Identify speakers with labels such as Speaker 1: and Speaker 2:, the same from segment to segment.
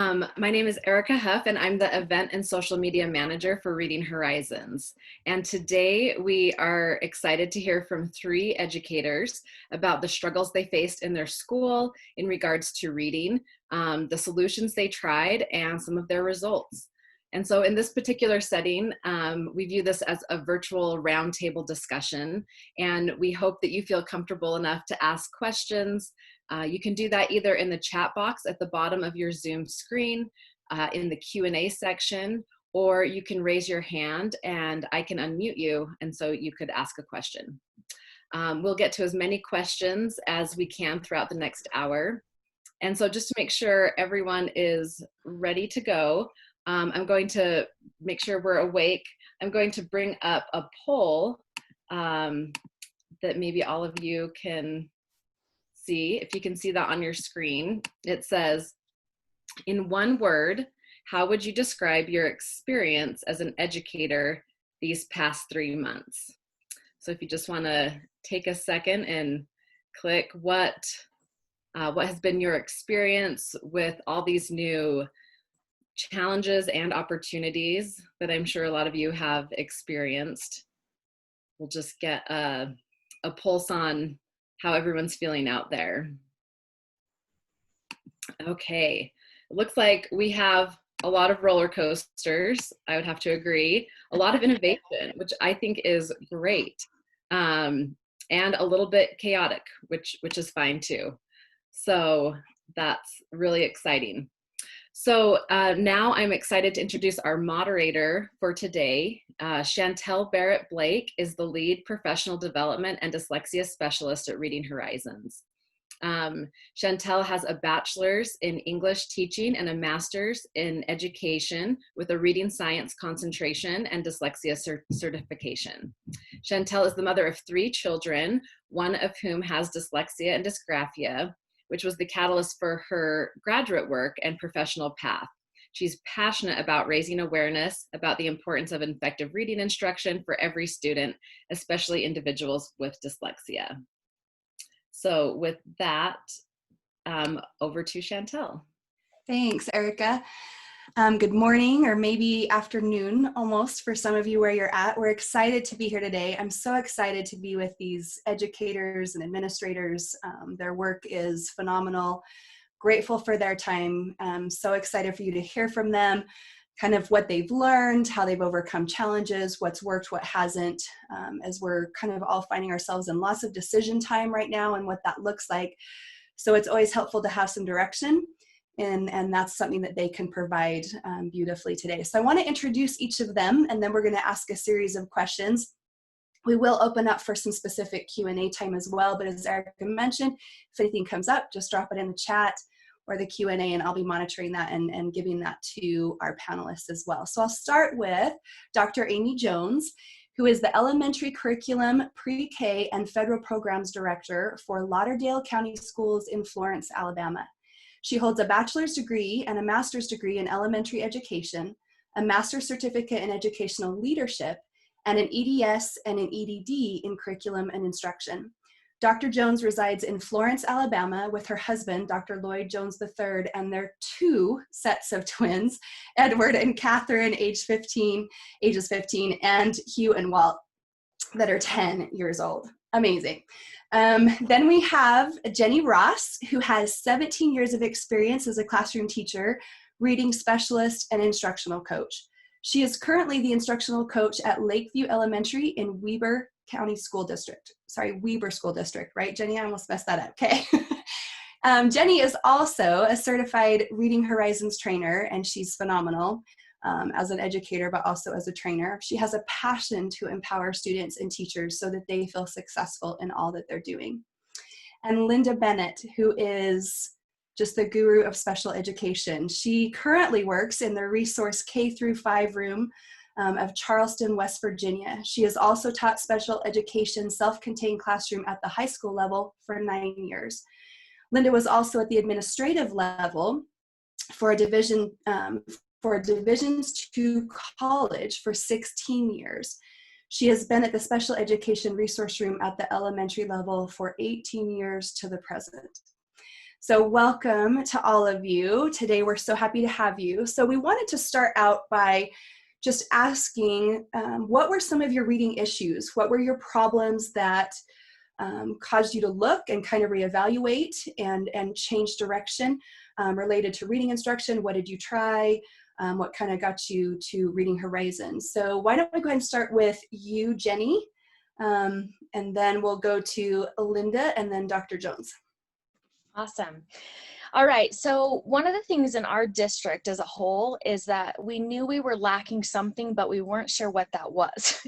Speaker 1: My name is Erica Huff, and I'm the Event and Social Media Manager for Reading Horizons. And today we are excited to hear from 3 educators about the struggles they faced in their school in regards to reading, the solutions they tried, and some of their results. And so in this particular setting, we view this as a virtual roundtable discussion, and we hope that you feel comfortable enough to ask questions. You can do that either in the chat box at the bottom of your Zoom screen, in the Q&A section, or you can raise your hand and I can unmute you, and so you could ask a question. We'll get to as many questions as we can throughout the next hour. And so just to make sure everyone is ready to go, I'm going to make sure we're awake. I'm going to bring up a poll that maybe all of you can see. If you can see that on your screen, it says, in one word, how would you describe your experience as an educator these past 3 months? So if you just want to take a second and click what has been your experience with all these new challenges and opportunities that I'm sure a lot of you have experienced. We'll just get a pulse on how everyone's feeling out there. Okay, it looks like we have a lot of roller coasters, I would have to agree, a lot of innovation, which I think is great, and a little bit chaotic, which is fine too. So that's really exciting. So now I'm excited to introduce our moderator for today. Shantell Berrett Blake is the lead professional development and dyslexia specialist at Reading Horizons. Chantel has a bachelor's in English teaching and a master's in education with a reading science concentration and dyslexia certification. Chantel is the mother of 3 children, one of whom has dyslexia and dysgraphia, which was the catalyst for her graduate work and professional path. She's passionate about raising awareness about the importance of effective reading instruction for every student, especially individuals with dyslexia. So with that, over to Chantel.
Speaker 2: Thanks, Erica. Good morning, or maybe afternoon almost for some of you where you're at. We're excited to be here today. I'm so excited to be with these educators and administrators. Their work is phenomenal. Grateful for their time. I'm so excited for you to hear from them, kind of what they've learned, how they've overcome challenges, what's worked, what hasn't, as we're kind of all finding ourselves in lots of decision time right now and what that looks like. So it's always helpful to have some direction. And that's something that they can provide beautifully today. So I want to introduce each of them, and then we're going to ask a series of questions. We will open up for some specific Q&A time as well, but as Erica mentioned, if anything comes up, just drop it in the chat or the Q&A, and I'll be monitoring that and giving that to our panelists as well. So I'll start with Dr. Amy Jones, who is the Elementary Curriculum, Pre-K, and Federal Programs Director for Lauderdale County Schools in Florence, Alabama. She holds a bachelor's degree and a master's degree in elementary education, a master's certificate in educational leadership, and an EDS and an EDD in curriculum and instruction. Dr. Jones resides in Florence, Alabama with her husband, Dr. Lloyd Jones III, and their 2 sets of twins, Edward and Catherine, ages 15, and Hugh and Walt, that are 10 years old. Amazing. Then we have Jenni Ross, who has 17 years of experience as a classroom teacher, reading specialist, and instructional coach. She is currently the instructional coach at Lakeview Elementary in Weber County School District. Sorry, Weber School District, right, Jenni? I almost messed that up, okay. Jenni is also a certified Reading Horizons trainer, and she's phenomenal as an educator, but also as a trainer. She has a passion to empower students and teachers so that they feel successful in all that they're doing. And Linda Bennett, who is just the guru of special education. She currently works in the Resource K-5 room of Charleston, West Virginia. She has also taught special education self-contained classroom at the high school level for 9 years. Linda was also at the administrative level for a Division II college for 16 years. She has been at the special education resource room at the elementary level for 18 years to the present. So welcome to all of you. Today we're so happy to have you. So we wanted to start out by just asking, what were some of your reading issues? What were your problems that caused you to look and kind of reevaluate and change direction related to reading instruction? What did you try? What kind of got you to Reading Horizons? So why don't we go ahead and start with you, Jenni, and then we'll go to Linda and then Dr. Jones.
Speaker 3: Awesome. All right. So one of the things in our district as a whole is that we knew we were lacking something, but we weren't sure what that was.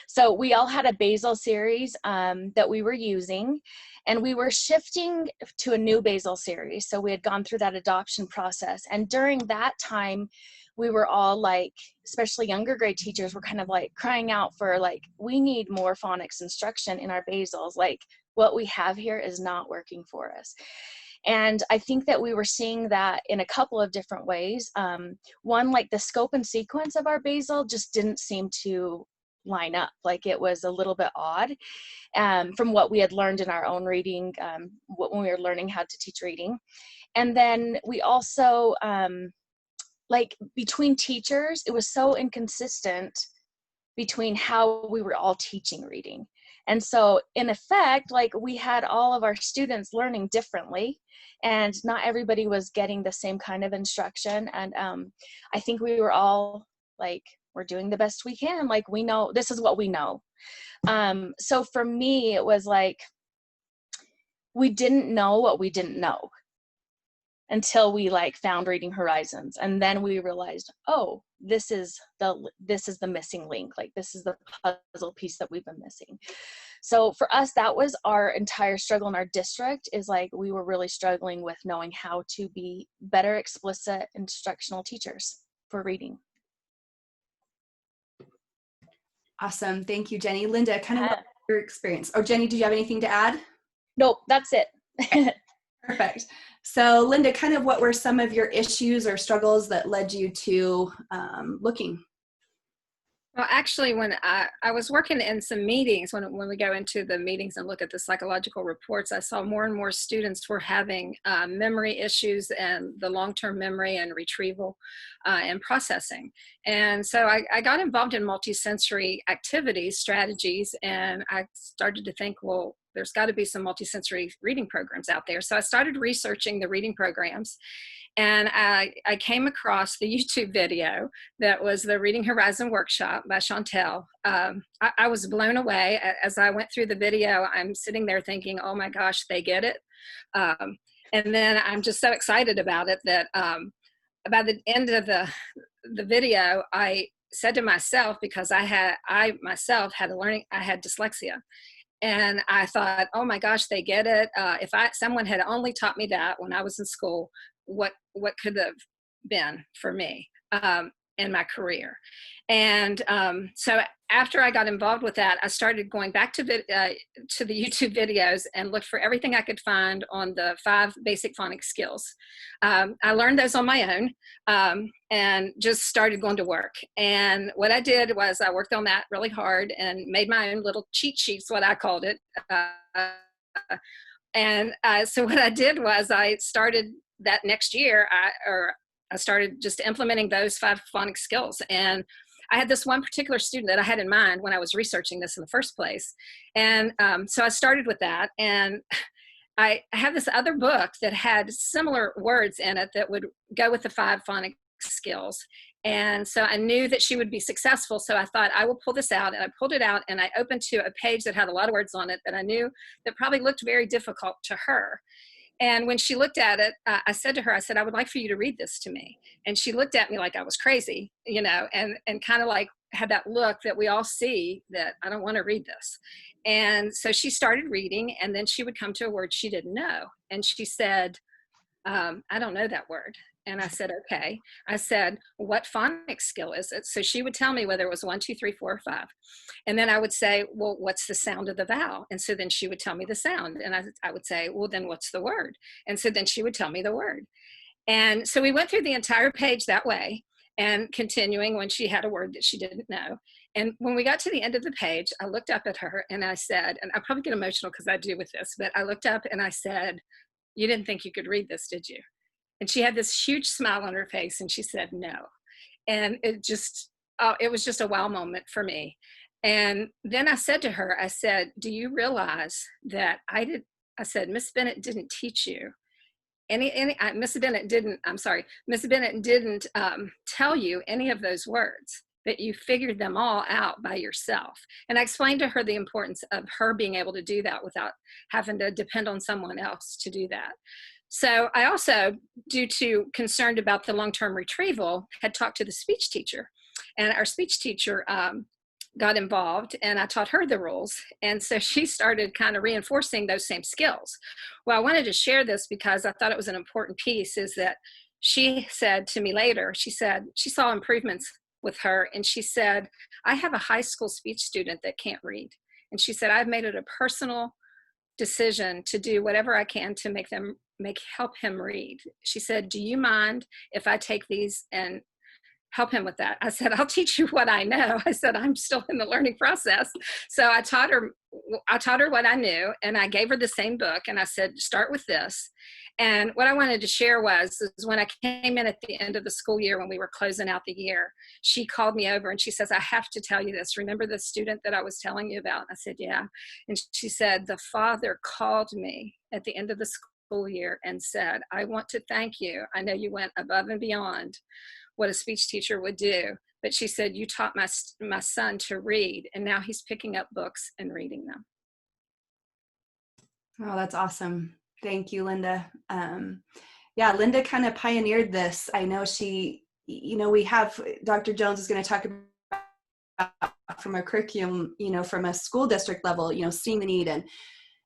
Speaker 3: So we all had a basal series that we were using, and we were shifting to a new basal series. So we had gone through that adoption process. And during that time, we were all like, especially younger grade teachers, were kind of like crying out for like, we need more phonics instruction in our basals. Like, what we have here is not working for us. And I think that we were seeing that in a couple of different ways. One, like the scope and sequence of our basal just didn't seem to line up. Like it was a little bit odd from what we had learned in our own reading, when we were learning how to teach reading. And then we also, like between teachers, it was so inconsistent between how we were all teaching reading. And so in effect, like we had all of our students learning differently, and not everybody was getting the same kind of instruction. And I think we were all like, we're doing the best we can. Like we know, this is what we know. So for me, it was like, we didn't know what we didn't know until we like found Reading Horizons. And then we realized, oh, this is the missing link. Like this is the puzzle piece that we've been missing. So for us, that was our entire struggle in our district, is like we were really struggling with knowing how to be better explicit instructional teachers for reading.
Speaker 2: Awesome. Thank you, Jenni. Linda, kind of your experience. Oh, Jenni, did you have anything to add?
Speaker 3: Nope, that's it.
Speaker 2: Perfect. So Linda, kind of what were some of your issues or struggles that led you to looking?
Speaker 4: Well, actually, when I was working in some meetings, when we go into the meetings and look at the psychological reports, I saw more and more students were having memory issues and the long-term memory and retrieval and processing. And so I got involved in multisensory activities, strategies, and I started to think, well, there's got to be some multisensory reading programs out there. So I started researching the reading programs. And I came across the YouTube video that was the Reading Horizon Workshop by Chantel. I was blown away. As I went through the video, I'm sitting there thinking, oh my gosh, they get it. And then I'm just so excited about it that by the end of the video, I said to myself, because I myself had I had dyslexia. And I thought, oh my gosh, they get it. If someone had only taught me that when I was in school, what could have been for me in my career. And so after I got involved with that, I started going back to the YouTube videos and looked for everything I could find on the 5 basic phonics skills. I learned those on my own and just started going to work. And what I did was I worked on that really hard and made my own little cheat sheets, what I called it. So what I did was I started that next year, I started just implementing those 5 phonics skills. And I had this one particular student that I had in mind when I was researching this in the first place. And so I started with that. And I have this other book that had similar words in it that would go with the 5 phonics skills. And so I knew that she would be successful. So I thought, I will pull this out. And I pulled it out and I opened to a page that had a lot of words on it that I knew that probably looked very difficult to her. And when she looked at it, I said to her, I said, I would like for you to read this to me. And she looked at me like I was crazy, you know, and kind of like had that look that we all see that I don't want to read this. And so she started reading, and then she would come to a word she didn't know. And she said, I don't know that word. And I said, okay. I said, what phonics skill is it? So she would tell me whether it was 1, 2, 3, 4, or 5. And then I would say, well, what's the sound of the vowel? And so then she would tell me the sound. And I would say, well, then what's the word? And so then she would tell me the word. And so we went through the entire page that way, and continuing when she had a word that she didn't know. And when we got to the end of the page, I looked up at her and I said, and I probably get emotional because I do with this, but I looked up and I said, you didn't think you could read this, did you? And she had this huge smile on her face and she said, no. And it was just a wow moment for me. And then I said to her, I said, do you realize that I said, Miss Bennett didn't teach you Miss Bennett didn't tell you any of those words, that you figured them all out by yourself. And I explained to her the importance of her being able to do that without having to depend on someone else to do that. So I also, due to concerned about the long-term retrieval, had talked to the speech teacher, and our speech teacher got involved, and I taught her the rules. And so she started kind of reinforcing those same skills. Well, I wanted to share this because I thought it was an important piece, is that she said to me later, she said she saw improvements with her, and she said, I have a high school speech student that can't read. And she said, I've made it a personal decision to do whatever I can to help him read. She said, do you mind if I take these and help him with that? I said, I'll teach you what I know. I said, I'm still in the learning process. So I taught her what I knew, and I gave her the same book, and I said, start with this. And what I wanted to share is when I came in at the end of the school year, when we were closing out the year, she called me over and she says, I have to tell you this. Remember the student that I was telling you about? I said, yeah. And she said, the father called me at the end of the school year and said, I want to thank you. I know you went above and beyond what a speech teacher would do. But she said, you taught my son to read, and now he's picking up books and reading them.
Speaker 2: Oh, that's awesome. Thank you, Linda. Yeah, Linda kind of pioneered this. I know she, we have, Dr. Jones is going to talk about from a curriculum, from a school district level, seeing the need,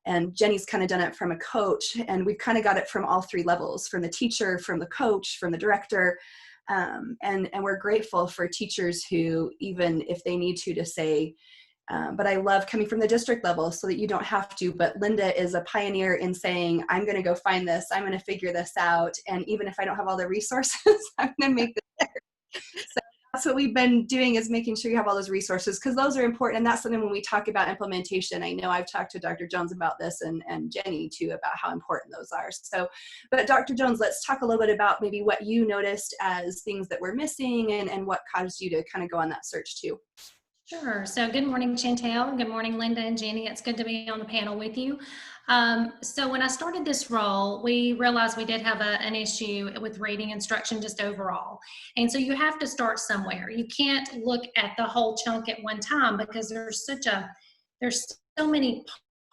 Speaker 2: and Jenni's kind of done it from a coach, and we've kind of got it from all three levels, from the teacher, from the coach, from the director. And we're grateful for teachers who, even if they need to say, but I love coming from the district level so that you don't have to. But Linda is a pioneer in saying, I'm going to go find this. I'm going to figure this out. And even if I don't have all the resources, I'm going to make this better. So that's what we've been doing, is making sure you have all those resources, because those are important. And that's something when we talk about implementation, I know I've talked to Dr. Jones about this, and Jenni too, about how important those are. So, but Dr. Jones, let's talk a little bit about maybe what you noticed as things that were missing, and what caused you to kind of go on that search too.
Speaker 5: Sure. So good morning, Chantel. Good morning, Linda and Jenni. It's good to be on the panel with you. So when I started this role, we realized we did have an issue with reading instruction just overall. And so you have to start somewhere. You can't look at the whole chunk at one time, because there's so many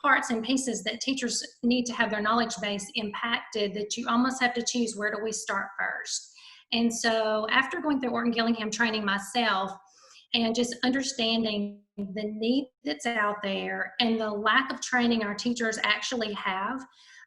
Speaker 5: parts and pieces that teachers need to have their knowledge base impacted, that you almost have to choose, where do we start first? And so after going through Orton Gillingham training myself, and just understanding the need that's out there and the lack of training our teachers actually have,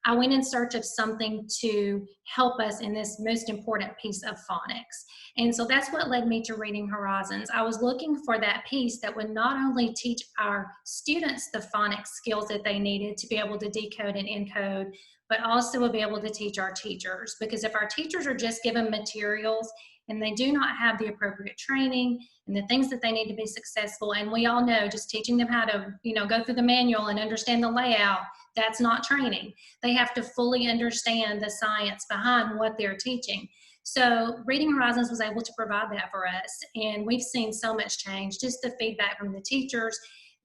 Speaker 5: I went in search of something to help us in this most important piece of phonics. And so that's what led me to Reading Horizons. I was looking for that piece that would not only teach our students the phonics skills that they needed to be able to decode and encode, but also will be able to teach our teachers. Because if our teachers are just given materials and they do not have the appropriate training and the things that they need to be successful, and we all know just teaching them how to, go through the manual and understand the layout, that's not training. They have to fully understand the science behind what they're teaching. So Reading Horizons was able to provide that for us, and we've seen so much change, just the feedback from the teachers,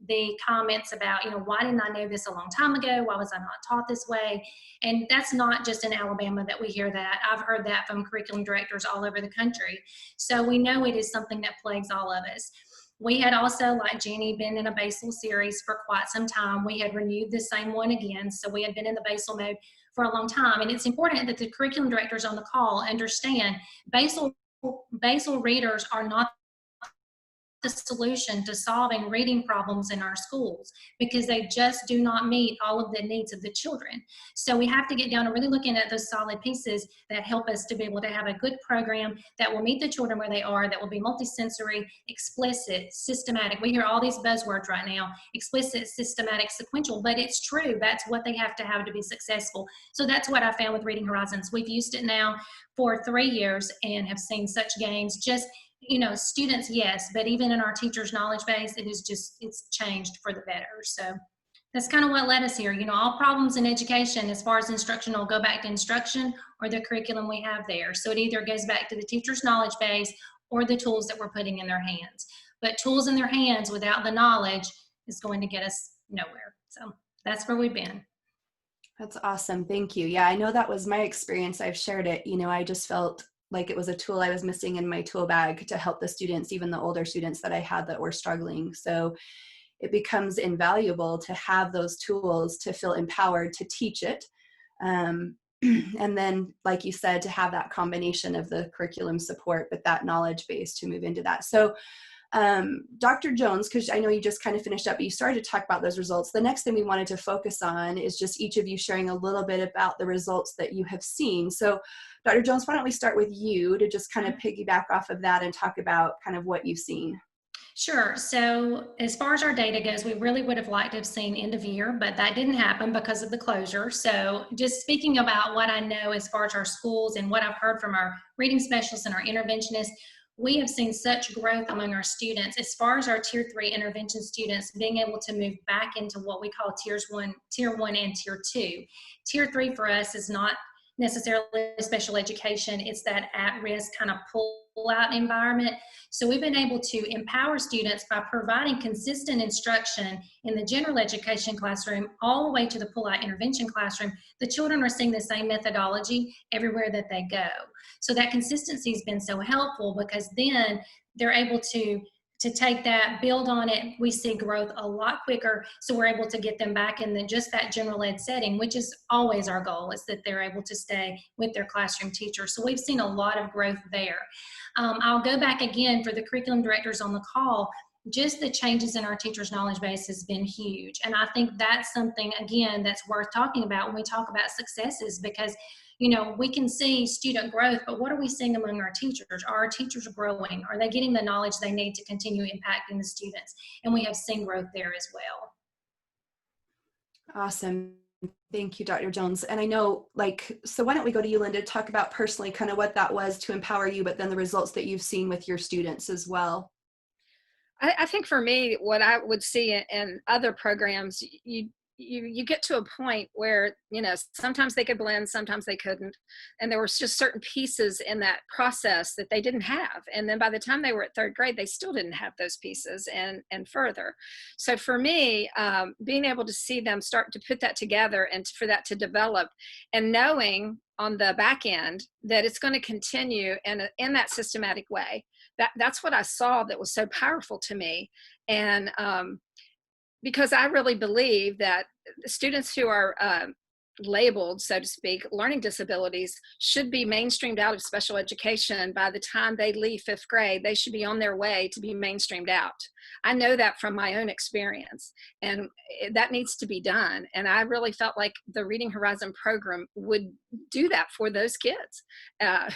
Speaker 5: the comments about, why didn't I know this a long time ago? Why was I not taught this way? And that's not just in Alabama that we hear that. I've heard that from curriculum directors all over the country. So we know it is something that plagues all of us. We had also, like Jenni, been in a basal series for quite some time. We had renewed the same one again. So we had been in the basal mode for a long time. And it's important that the curriculum directors on the call understand basal readers are not the solution to solving reading problems in our schools, because they just do not meet all of the needs of the children. So we have to get down to really looking at those solid pieces that help us to be able to have a good program that will meet the children where they are, that will be multisensory, explicit, systematic. We hear all these buzzwords right now: explicit, systematic, sequential, but it's true. That's what they have to be successful. So that's what I found with Reading Horizons. We've used it now for 3 years and have seen such gains. Just students, yes, but even in our teachers' knowledge base, it's changed for the better. So that's kind of what led us here. You know, all problems in education as far as instruction will go back to instruction or the curriculum we have there. So it either goes back to the teacher's knowledge base or the tools that we're putting in their hands. But tools in their hands without the knowledge is going to get us nowhere. So that's where we've been.
Speaker 2: That's awesome. Thank you. Yeah, I know that was my experience. I've shared it. You know, I just felt like it was a tool I was missing in my tool bag to help the students, even the older students that I had that were struggling. So it becomes invaluable to have those tools to feel empowered to teach it. And then, like you said, to have that combination of the curriculum support, but that knowledge base to move into that. So Dr. Jones, because I know you just kind of finished up, but you started to talk about those results. The next thing we wanted to focus on is just each of you sharing a little bit about the results that you have seen. So Dr. Jones, why don't we start with you to just kind of piggyback off of that and talk about kind of what you've seen.
Speaker 5: Sure. So as far as our data goes, we really would have liked to have seen end of year, but that didn't happen because of the closure. So just speaking about what I know as far as our schools and what I've heard from our reading specialists and our interventionists, we have seen such growth among our students as far as our tier 3 intervention students being able to move back into what we call tier 1 and tier 2. Tier 3 for us is not necessarily special education. It's that at-risk kind of pull-out environment. So we've been able to empower students by providing consistent instruction in the general education classroom all the way to the pull-out intervention classroom. The children are seeing the same methodology everywhere that they go. So that consistency has been so helpful because then they're able to take that, build on it. We see growth a lot quicker. So we're able to get them back in just that general ed setting, which is always our goal, is that they're able to stay with their classroom teacher. So we've seen a lot of growth there. I'll go back again for the curriculum directors on the call. Just the changes in our teachers' knowledge base has been huge. And I think that's something, again, that's worth talking about when we talk about successes, because you know, we can see student growth, but what are we seeing among our teachers? Are our teachers growing? Are they getting the knowledge they need to continue impacting the students? And we have seen growth there as well.
Speaker 2: Awesome. Thank you, Dr. Jones. And I know, so why don't we go to you, Linda, talk about personally kind of what that was to empower you, but then the results that you've seen with your students as well.
Speaker 4: I think for me, what I would see in other programs, you get to a point where, you know, sometimes they could blend, sometimes they couldn't. And there was just certain pieces in that process that they didn't have. And then by the time they were at 3rd grade, they still didn't have those pieces and further. So for me, being able to see them start to put that together and for that to develop, and knowing on the back end that it's going to continue in that systematic way, that's what I saw that was so powerful to me. And because I really believe that students who are labeled, so to speak, learning disabilities should be mainstreamed out of special education by the time they leave 5th grade. They should be on their way to be mainstreamed out. I know that from my own experience, and that needs to be done. And I really felt like the Reading Horizon program would do that for those kids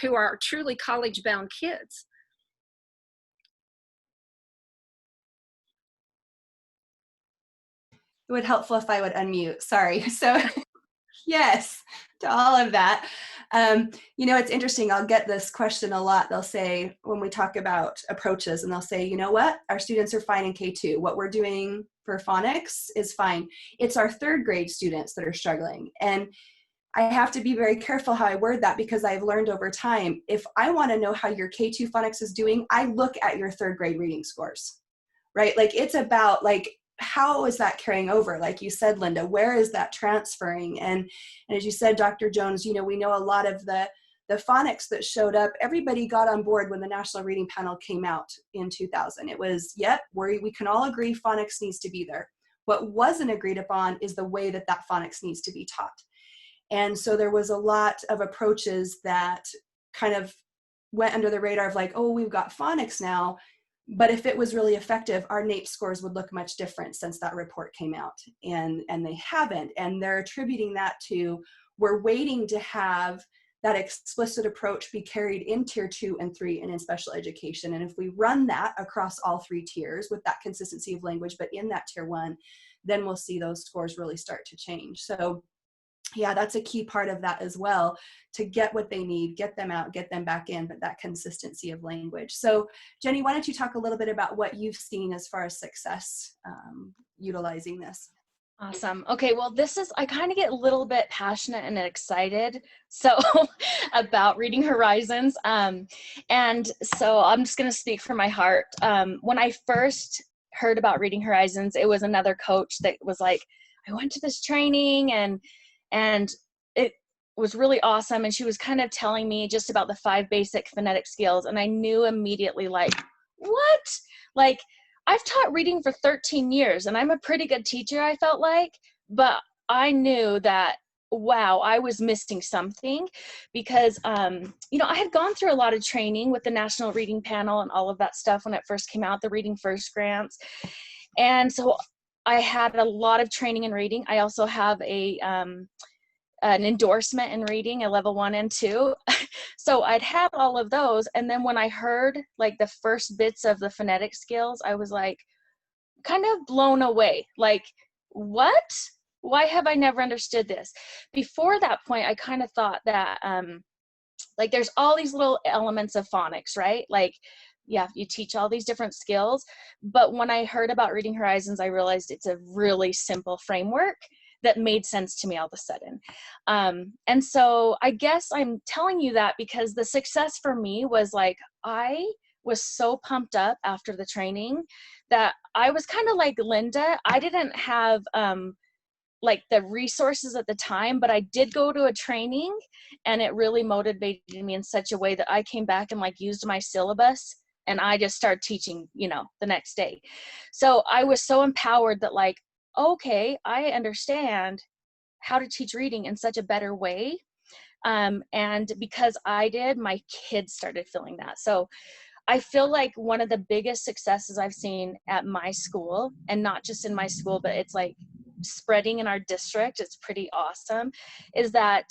Speaker 4: who are truly college-bound kids.
Speaker 2: It would helpful if I would unmute. Sorry. So yes, to all of that. You know, it's interesting. I'll get this question a lot. They'll say, when we talk about approaches, and they'll say, you know what, our students are fine in K2. What we're doing for phonics is fine. It's our 3rd grade students that are struggling. And I have to be very careful how I word that, because I've learned over time, if I want to know how your K2 phonics is doing, I look at your 3rd grade reading scores, right? Like, it's about how is that carrying over? Like you said, Linda, where is that transferring? And as you said, Dr. Jones, you know, we know a lot of the phonics that showed up, everybody got on board when the National Reading Panel came out in 2000. It was, yep, we can all agree phonics needs to be there. What wasn't agreed upon is the way that phonics needs to be taught. And so there was a lot of approaches that kind of went under the radar of like, oh, we've got phonics now. But if it was really effective, our NAEP scores would look much different since that report came out. And they haven't. And they're attributing that to, we're waiting to have that explicit approach be carried in tier 2 and 3 and in special education. And if we run that across all 3 tiers with that consistency of language, but in that tier 1, then we'll see those scores really start to change. So yeah, that's a key part of that as well, to get what they need, get them out, get them back in, but that consistency of language. So Jenni, why don't you talk a little bit about what you've seen as far as success utilizing this?
Speaker 3: Awesome. Okay, well, I kind of get a little bit passionate and excited so about Reading Horizons. And so I'm just going to speak from my heart. When I first heard about Reading Horizons, it was another coach that was like, I went to this training and it was really awesome. And she was kind of telling me just about the 5 basic phonetic skills. And I knew immediately, like, what? Like, I've taught reading for 13 years and I'm a pretty good teacher, I felt like, but I knew that, wow, I was missing something because, you know, I had gone through a lot of training with the National Reading Panel and all of that stuff when it first came out, the Reading First grants. And so I had a lot of training in reading. I also have an endorsement in reading, a level 1 and 2. So I'd had all of those. And then when I heard like the first bits of the phonetic skills, I was like kind of blown away. Like, what? Why have I never understood this? Before that point, I kind of thought that like there's all these little elements of phonics, right? Like, yeah, you teach all these different skills. But when I heard about Reading Horizons, I realized it's a really simple framework that made sense to me all of a sudden. And so I guess I'm telling you that because the success for me was like, I was so pumped up after the training that I was kind of like Linda. I didn't have like the resources at the time, but I did go to a training and it really motivated me in such a way that I came back and like used my syllabus and I just started teaching, you know, the next day. So I was so empowered that like, okay, I understand how to teach reading in such a better way. And because I did, my kids started feeling that. So I feel like one of the biggest successes I've seen at my school, and not just in my school, but it's like spreading in our district, it's pretty awesome, is that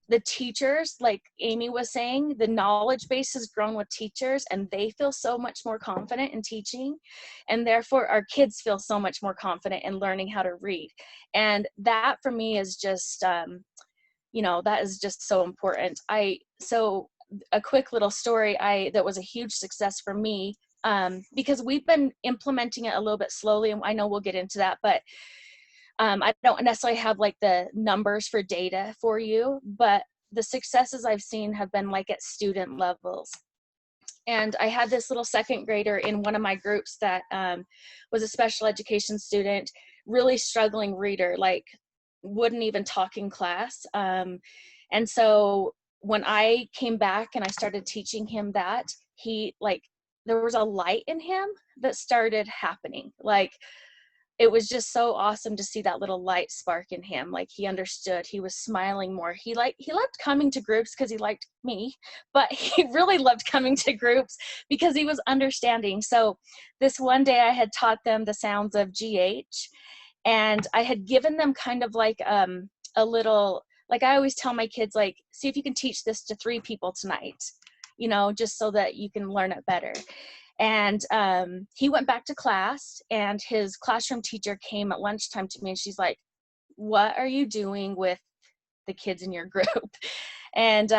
Speaker 3: the teachers, like Amy was saying, the knowledge base has grown with teachers and they feel so much more confident in teaching. And therefore our kids feel so much more confident in learning how to read. And that for me is just, you know, that is just so important. So a quick little story that was a huge success for me, because we've been implementing it a little bit slowly, and I know we'll get into that, but I don't necessarily have like the numbers for data for you, but the successes I've seen have been like at student levels. And I had this little 2nd grader in one of my groups that was a special education student, really struggling reader, like wouldn't even talk in class. And so when I came back and I started teaching him that, there was a light in him that started happening. Like, it was just so awesome to see that little light spark in him. Like, he understood, he was smiling more. He loved coming to groups because he liked me, but he really loved coming to groups because he was understanding. So this one day I had taught them the sounds of GH, and I had given them kind of like a little, like I always tell my kids, like, see if you can teach this to 3 people tonight, you know, just so that you can learn it better. And he went back to class, and his classroom teacher came at lunchtime to me, and she's like, what are you doing with the kids in your group? And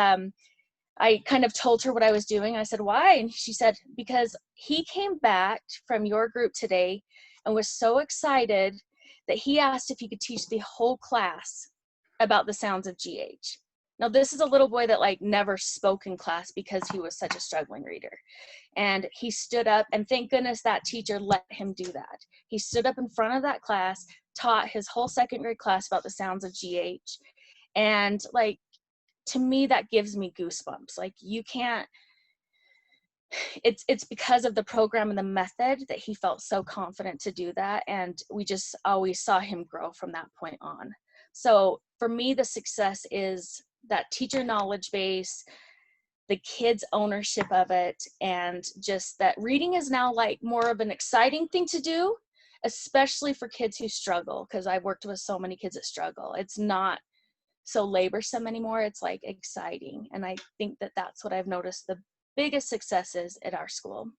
Speaker 3: I kind of told her what I was doing. I said, why? And she said, because he came back from your group today and was so excited that he asked if he could teach the whole class about the sounds of GH. Now, this is a little boy that like never spoke in class because he was such a struggling reader. And he stood up, and thank goodness that teacher let him do that. He stood up in front of that class, taught his whole 2nd grade class about the sounds of GH. And like, to me, that gives me goosebumps. Like, you can't, it's because of the program and the method that he felt so confident to do that. And we just always saw him grow from that point on. So for me, the success is that teacher knowledge base, the kids' ownership of it, and just that reading is now like more of an exciting thing to do, especially for kids who struggle, because I've worked with so many kids that struggle. It's not so laborsome anymore. It's like exciting. And I think that that's what I've noticed the biggest successes at our school.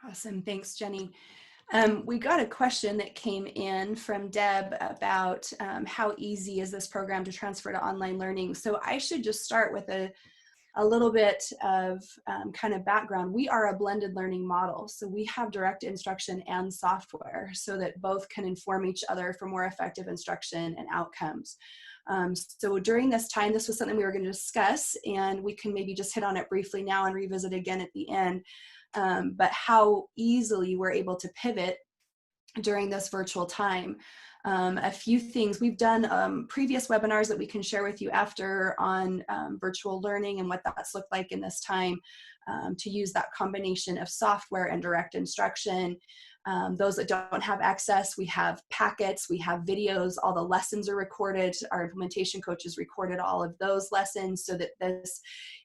Speaker 2: Awesome. Thanks, Jenni. We got a question that came in from Deb about how easy is this program to transfer to online learning. So I should just start with a a little bit of kind of background. We are a blended learning model. So we have direct instruction and software so that both can inform each other for more effective instruction and outcomes. So during this time, this was something we were going to discuss, and we can maybe just hit on it briefly now and revisit again at the end. But how easily we're able to pivot during this virtual time. A few things we've done, previous webinars that we can share with you after on virtual learning and what that's looked like in this time, to use that combination of software and direct instruction. Those that don't have access, we have packets, we have videos, all the lessons are recorded. Our implementation coaches recorded all of those lessons so that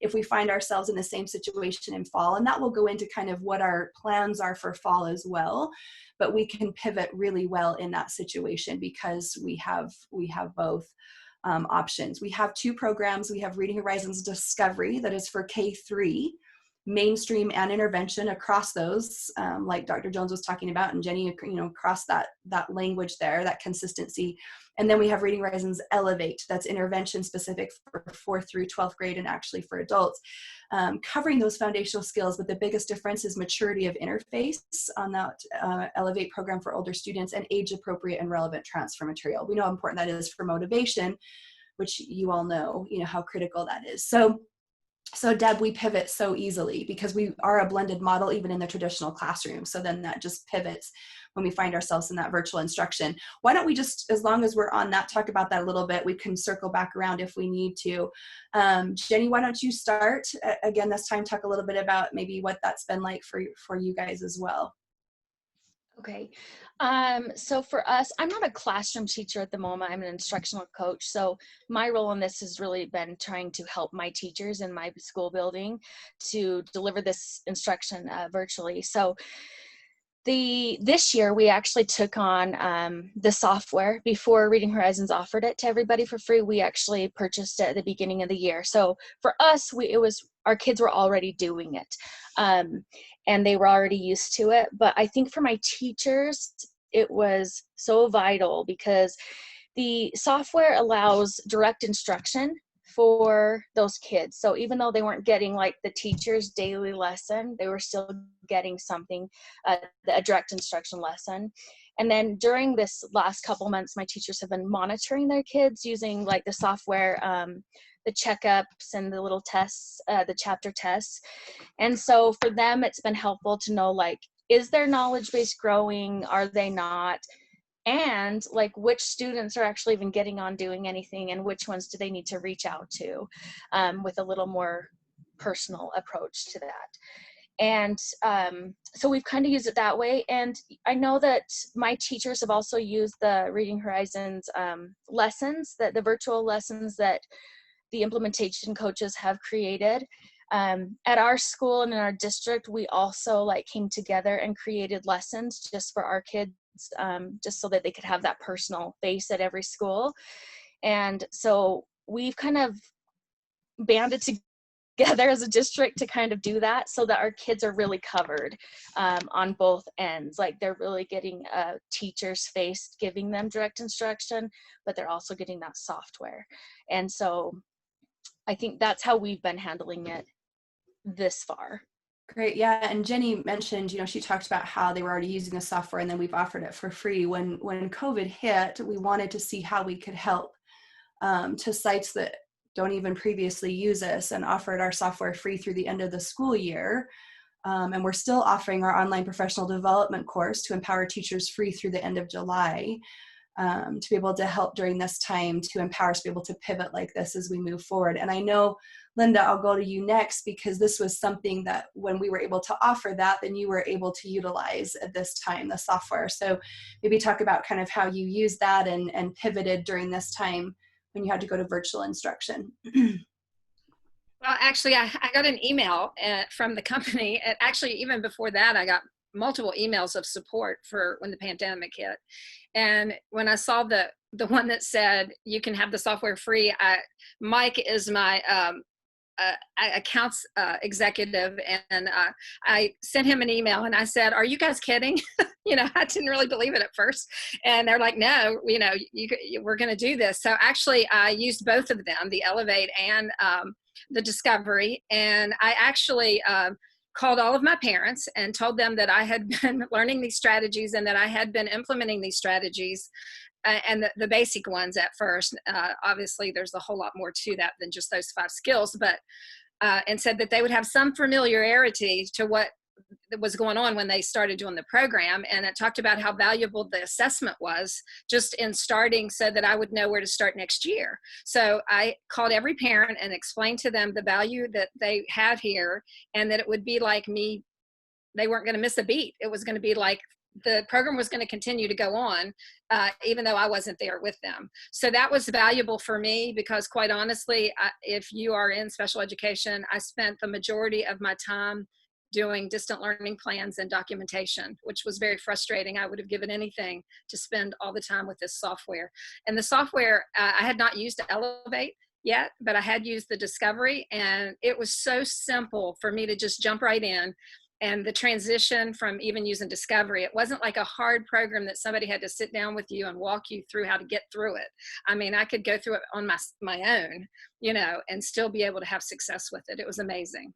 Speaker 2: if we find ourselves in the same situation in fall, and that will go into kind of what our plans are for fall as well, but we can pivot really well in that situation because we have both options. We have two programs. We have Reading Horizons Discovery that is for K-3, mainstream and intervention across those, like Dr. Jones was talking about, and Jenni, across that language there, that consistency. And then we have Reading Horizons Elevate, that's intervention specific for 4th through 12th grade and actually for adults, covering those foundational skills. But the biggest difference is maturity of interface on that Elevate program for older students, and age appropriate and relevant transfer material. We know how important that is for motivation, which you all know, how critical that is. So Deb, we pivot so easily because we are a blended model even in the traditional classroom. So then that just pivots when we find ourselves in that virtual instruction. Why don't we just, as long as we're on that, talk about that a little bit. We can circle back around if we need to. Jenni, why don't you start again this time, talk a little bit about maybe what that's been like for you guys as well.
Speaker 3: Okay. So for us, I'm not a classroom teacher at the moment. I'm an instructional coach. So my role in this has really been trying to help my teachers in my school building to deliver this instruction virtually. So this year we actually took on the software before Reading Horizons offered it to everybody for free. We actually purchased it at the beginning of the year. So for us, our kids were already doing it, and they were already used to it. But I think for my teachers, it was so vital because the software allows direct instruction for those kids. So even though they weren't getting like the teacher's daily lesson, they were still getting something, a direct instruction lesson. And then during this last couple months, my teachers have been monitoring their kids using like the software, the checkups and the little tests, the chapter tests. And so for them, it's been helpful to know, like, is their knowledge base growing? Are they not? And like which students are actually even getting on doing anything and which ones do they need to reach out to, with a little more personal approach to that. And so we've kind of used it that way. And I know that my teachers have also used the Reading Horizons lessons, the virtual lessons that the implementation coaches have created. At our school and in our district, we also like came together and created lessons just for our kids, just so that they could have that personal face at every school. And so we've kind of banded together as a district to kind of do that so that our kids are really covered on both ends. Like they're really getting a teacher's face giving them direct instruction, but they're also getting that software. And so I think that's how we've been handling it this far.
Speaker 2: Great. Yeah. And Jenni mentioned, she talked about how they were already using the software and then we've offered it for free. When COVID hit, we wanted to see how we could help to sites that don't even previously use us, and offered our software free through the end of the school year. And we're still offering our online professional development course to empower teachers free through the end of July, to be able to help during this time to empower us to be able to pivot like this as we move forward. And I know, Linda, I'll go to you next because this was something that when we were able to offer that, then you were able to utilize at this time, the software. So maybe talk about kind of how you used that and pivoted during this time when you had to go to virtual instruction.
Speaker 4: Well, actually, I got an email from the company. And actually, even before that, I got multiple emails of support for when the pandemic hit. And when I saw the one that said you can have the software free, Mike is my accounts executive, and I sent him an email and I said, "Are you guys kidding?" I didn't really believe it at first, and they're like, "No, we're going to do this." So actually, I used both of them, the Elevate and the Discovery, and I actually called all of my parents and told them that I had been learning these strategies and that I had been implementing these strategies, and the basic ones at first. Obviously, there's a whole lot more to that than just those 5 skills, but and said that they would have some familiarity to what was going on when they started doing the program. And it talked about how valuable the assessment was just in starting, so that I would know where to start next year. So I called every parent and explained to them the value that they had here, and that it would be like me, they weren't going to miss a beat. It was going to be like the program was going to continue to go on, even though I wasn't there with them. So that was valuable for me, because quite honestly, if you are in special education, I spent the majority of my time doing distant learning plans and documentation, which was very frustrating. I would have given anything to spend all the time with this software. And the software, I had not used Elevate yet, but I had used the Discovery, and it was so simple for me to just jump right in. And the transition from even using Discovery, it wasn't like a hard program that somebody had to sit down with you and walk you through how to get through it. I mean, I could go through it on my own, and still be able to have success with it. It was amazing.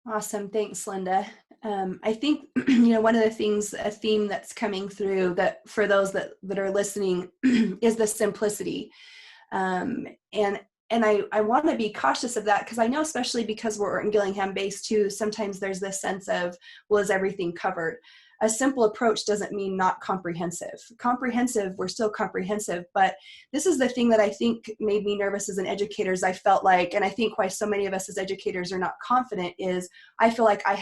Speaker 2: Awesome. Thanks, Linda. I think, one of the things, a theme that's coming through that for those that are listening is the simplicity. And I want to be cautious of that, because I know, especially because we're in Gillingham based too, sometimes there's this sense of, well, is everything covered? A simple approach doesn't mean not comprehensive. Comprehensive, we're still comprehensive, but this is the thing that I think made me nervous as an educator. I felt like, and I think why so many of us as educators are not confident, is I feel like I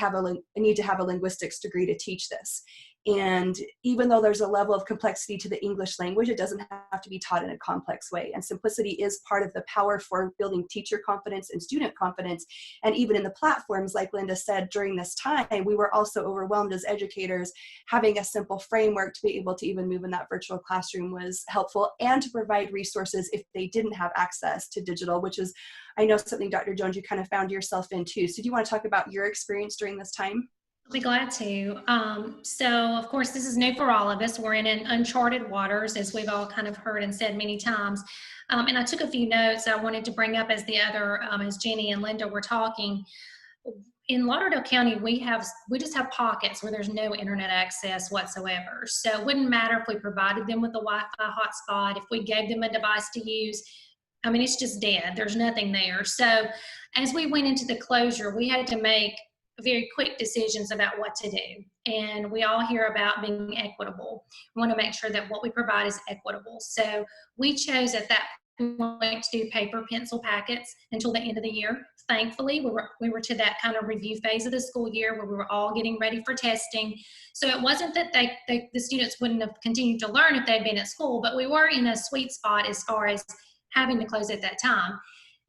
Speaker 2: need to have a linguistics degree to teach this. And even though there's a level of complexity to the English language, it doesn't have to be taught in a complex way. And simplicity is part of the power for building teacher confidence and student confidence. And even in the platforms, like Linda said, during this time, we were also overwhelmed as educators. Having a simple framework to be able to even move in that virtual classroom was helpful, and to provide resources if they didn't have access to digital, which is, I know, something, Dr. Jones, you kind of found yourself in too. So do you want to talk about your experience during this time?
Speaker 5: I'll be glad to. So, of course, this is new for all of us. We're in uncharted waters, as we've all kind of heard and said many times. And I took a few notes I wanted to bring up as as Jenni and Linda were talking. In Lauderdale County, we just have pockets where there's no internet access whatsoever. So it wouldn't matter if we provided them with a Wi-Fi hotspot, if we gave them a device to use. I mean, it's just dead. There's nothing there. So as we went into the closure, we had to make very quick decisions about what to do. And we all hear about being equitable. We want to make sure that what we provide is equitable. So we chose at that point to do paper pencil packets until the end of the year. Thankfully, we were to that kind of review phase of the school year where we were all getting ready for testing. So it wasn't that the students wouldn't have continued to learn if they'd been at school, but we were in a sweet spot as far as having to close at that time.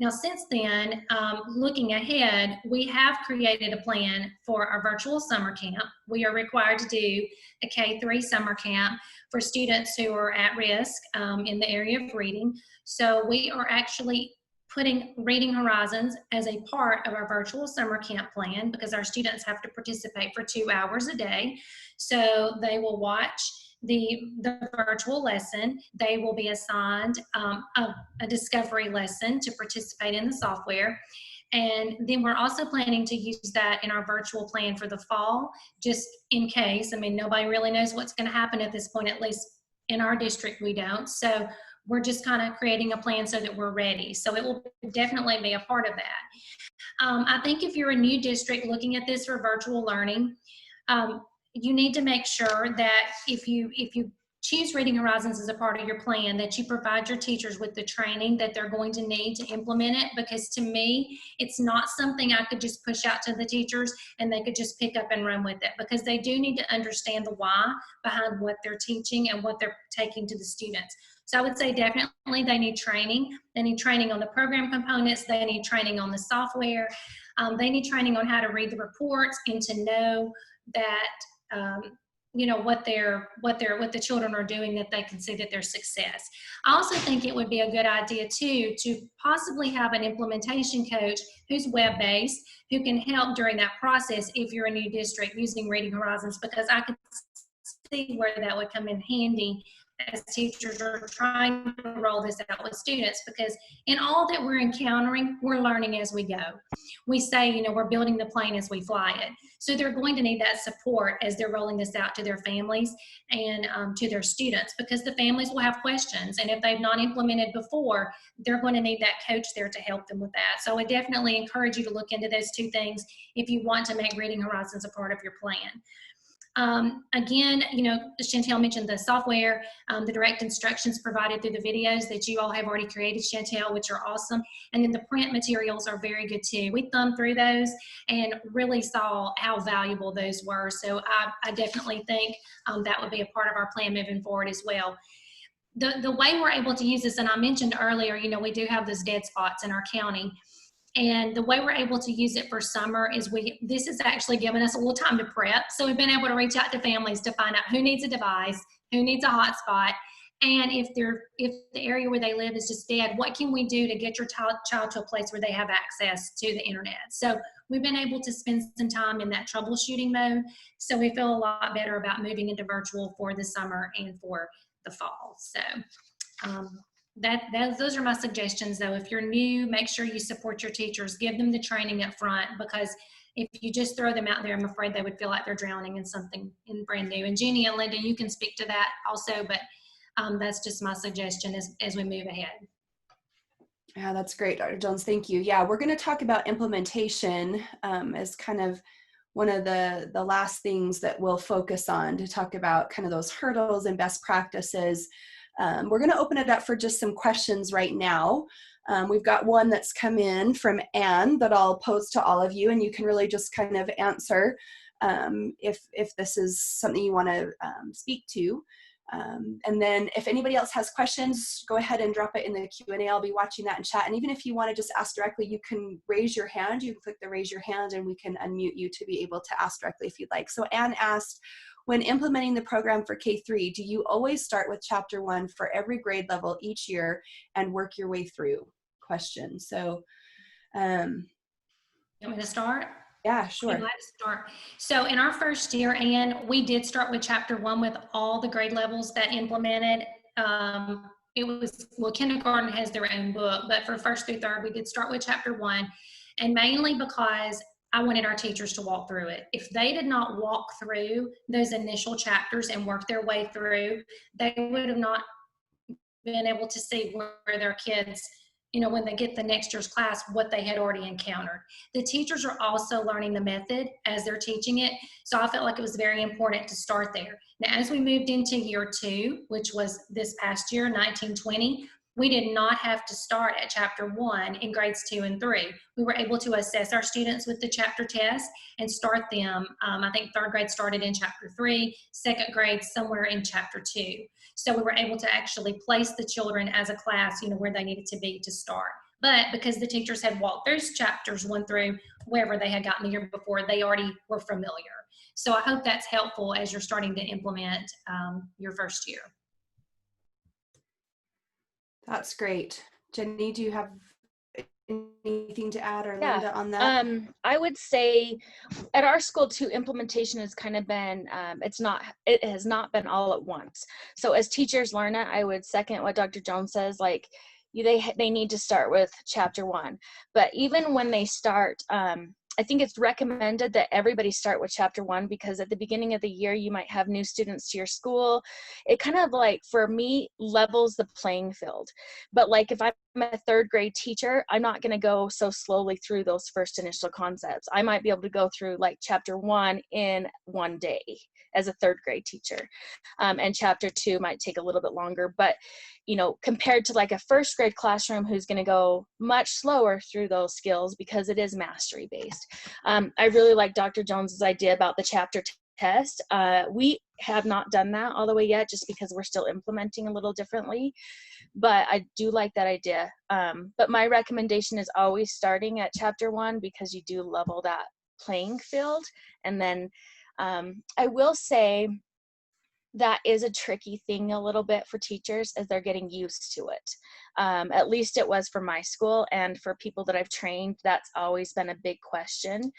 Speaker 5: Now, since then, looking ahead, we have created a plan for our virtual summer camp. We are required to do a K-3 summer camp for students who are at risk in the area of reading. So we are actually putting Reading Horizons as a part of our virtual summer camp plan, because our students have to participate for 2 hours a day. So they will watch the virtual lesson. They will be assigned a discovery lesson to participate in the software. And then we're also planning to use that in our virtual plan for the fall, just in case. I mean, nobody really knows what's going to happen at this point, at least in our district, we don't. So we're just kind of creating a plan so that we're ready. So it will definitely be a part of that. I think if you're a new district looking at this for virtual learning, you need to make sure that if you choose Reading Horizons as a part of your plan, that you provide your teachers with the training that they're going to need to implement it. Because to me, it's not something I could just push out to the teachers and they could just pick up and run with it, because they do need to understand the why behind what they're teaching and what they're taking to the students. So I would say definitely they need training. They need training on the program components. They need training on the software. They need training on how to read the reports and to know that what the children are doing, that they can see that there's success. I also think it would be a good idea too to possibly have an implementation coach who's web-based, who can help during that process if you're a new district using Reading Horizons, because I could see where that would come in handy as teachers are trying to roll this out with students, because in all that we're encountering, we're learning as we go. We say, you know, we're building the plane as we fly it. So they're going to need that support as they're rolling this out to their families and to their students, because the families will have questions. And if they've not implemented before, they're going to need that coach there to help them with that. So I definitely encourage you to look into those two things if you want to make Reading Horizons a part of your plan. Again, you know, Chantel mentioned the software, the direct instructions provided through the videos that you all have already created, Chantel, which are awesome. And then the print materials are very good too. We thumbed through those and really saw how valuable those were. So I definitely think that would be a part of our plan moving forward as well. The way we're able to use this, and I mentioned earlier, you know, we do have those dead spots in our county. And the way we're able to use it for summer is this has actually given us a little time to prep. So we've been able to reach out to families to find out who needs a device, who needs a hotspot, and if the area where they live is just dead, what can we do to get your child to a place where they have access to the internet? So we've been able to spend some time in that troubleshooting mode. So we feel a lot better about moving into virtual for the summer and for the fall. So those are my suggestions, though. If you're new, make sure you support your teachers, give them the training up front, because if you just throw them out there, I'm afraid they would feel like they're drowning in something brand new. And Jenni and Linda, you can speak to that also, but that's just my suggestion as we move ahead.
Speaker 2: Yeah, that's great, Dr. Jones. Thank you. Yeah, we're going to talk about implementation as kind of one of the last things that we'll focus on, to talk about kind of those hurdles and best practices. We're going to open it up for just some questions right now. We've got one that's come in from Anne that I'll pose to all of you, and you can really just kind of answer if this is something you want to speak to. And then if anybody else has questions, go ahead and drop it in the Q&A. I'll be watching that in chat. And even if you want to just ask directly, you can raise your hand. You can click the raise your hand and we can unmute you to be able to ask directly if you'd like. So Anne asked, when implementing the program for K-3, do you always start with chapter 1 for every grade level each year and work your way through? Question. So,
Speaker 5: You want me to start?
Speaker 2: Yeah, sure.
Speaker 5: I'd like to start. So in our first year, Anne, we did start with chapter 1 with all the grade levels that implemented. It was, well, kindergarten has their own book, but for first through third, we did start with chapter 1, and mainly because I wanted our teachers to walk through it. If they did not walk through those initial chapters and work their way through, they would have not been able to see where their kids, you know, when they get the next year's class, what they had already encountered. The teachers are also learning the method as they're teaching it. So I felt like it was very important to start there. Now, as we moved into year 2, which was this past year, 1920, we did not have to start at chapter 1 in grades 2 and 3. We were able to assess our students with the chapter test and start them. I think third grade started in chapter 3, second grade somewhere in chapter 2. So we were able to actually place the children as a class, you know, where they needed to be to start. But because the teachers had walked those chapters 1 through wherever they had gotten the year before, they already were familiar. So I hope that's helpful as you're starting to implement your first year.
Speaker 2: That's great. Jenni, do you have anything to add, or Linda, on that?
Speaker 3: I would say at our school too, implementation has kind of been, it has not been all at once. So as teachers learn it, I would second what Dr. Jones says, like they need to start with chapter 1. But even when they start, I think it's recommended that everybody start with chapter 1, because at the beginning of the year, you might have new students to your school. It kind of, like, for me, levels the playing field. But like if I'm a third grade teacher, I'm not going to go so slowly through those first initial concepts. I might be able to go through like chapter 1 in 1 day as a third grade teacher. And chapter 2 might take a little bit longer, but you know, compared to like a first grade classroom who's going to go much slower through those skills because it is mastery based. I really like Dr. Jones's idea about the chapter test. We have not done that all the way yet, just because we're still implementing a little differently, but I do like that idea. But my recommendation is always starting at chapter 1, because you do level that playing field. And then I will say that is a tricky thing a little bit for teachers as they're getting used to it. At least it was for my school, and for people that I've trained, that's always been a big question,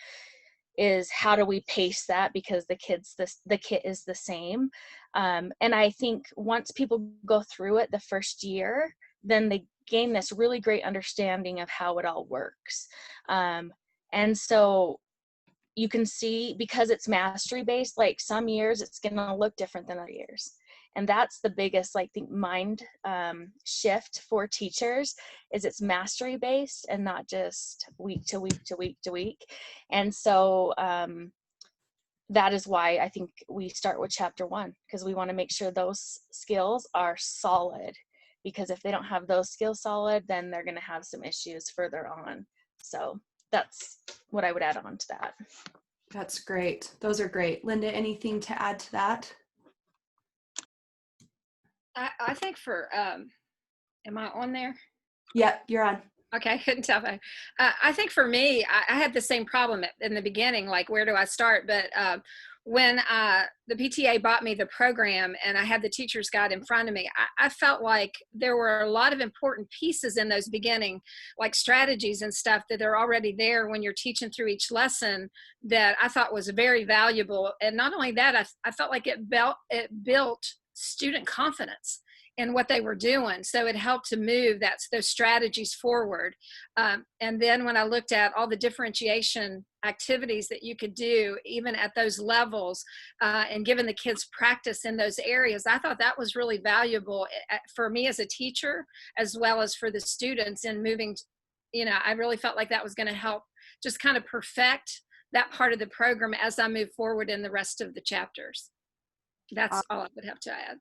Speaker 3: is how do we pace that, because the kit is the same. And I think once people go through it the first year, then they gain this really great understanding of how it all works. And so you can see, because it's mastery based, like some years it's going to look different than other years. And that's the biggest, like, think mind shift for teachers, is it's mastery based and not just week to week to week to week. And so that is why I think we start with chapter 1, because we want to make sure those skills are solid, because if they don't have those skills solid, then they're going to have some issues further on. So that's what I would add on to that.
Speaker 2: That's great. Those are great. Linda, anything to add to that?
Speaker 4: I think for, am I on there?
Speaker 2: Yep, you're on.
Speaker 4: Okay, I couldn't tell. I think for me, I had the same problem in the beginning, like, where do I start? But when the PTA bought me the program and I had the teacher's guide in front of me, I felt like there were a lot of important pieces in those beginning, like strategies and stuff that are already there when you're teaching through each lesson, that I thought was very valuable. And not only that, I felt like it built student confidence in what they were doing. So it helped to move those strategies forward. And then when I looked at all the differentiation activities that you could do, even at those levels, and giving the kids practice in those areas, I thought that was really valuable for me as a teacher, as well as for the students in moving. I really felt like that was going to help just kind of perfect that part of the program as I move forward in the rest of the chapters. That's all I would have to add.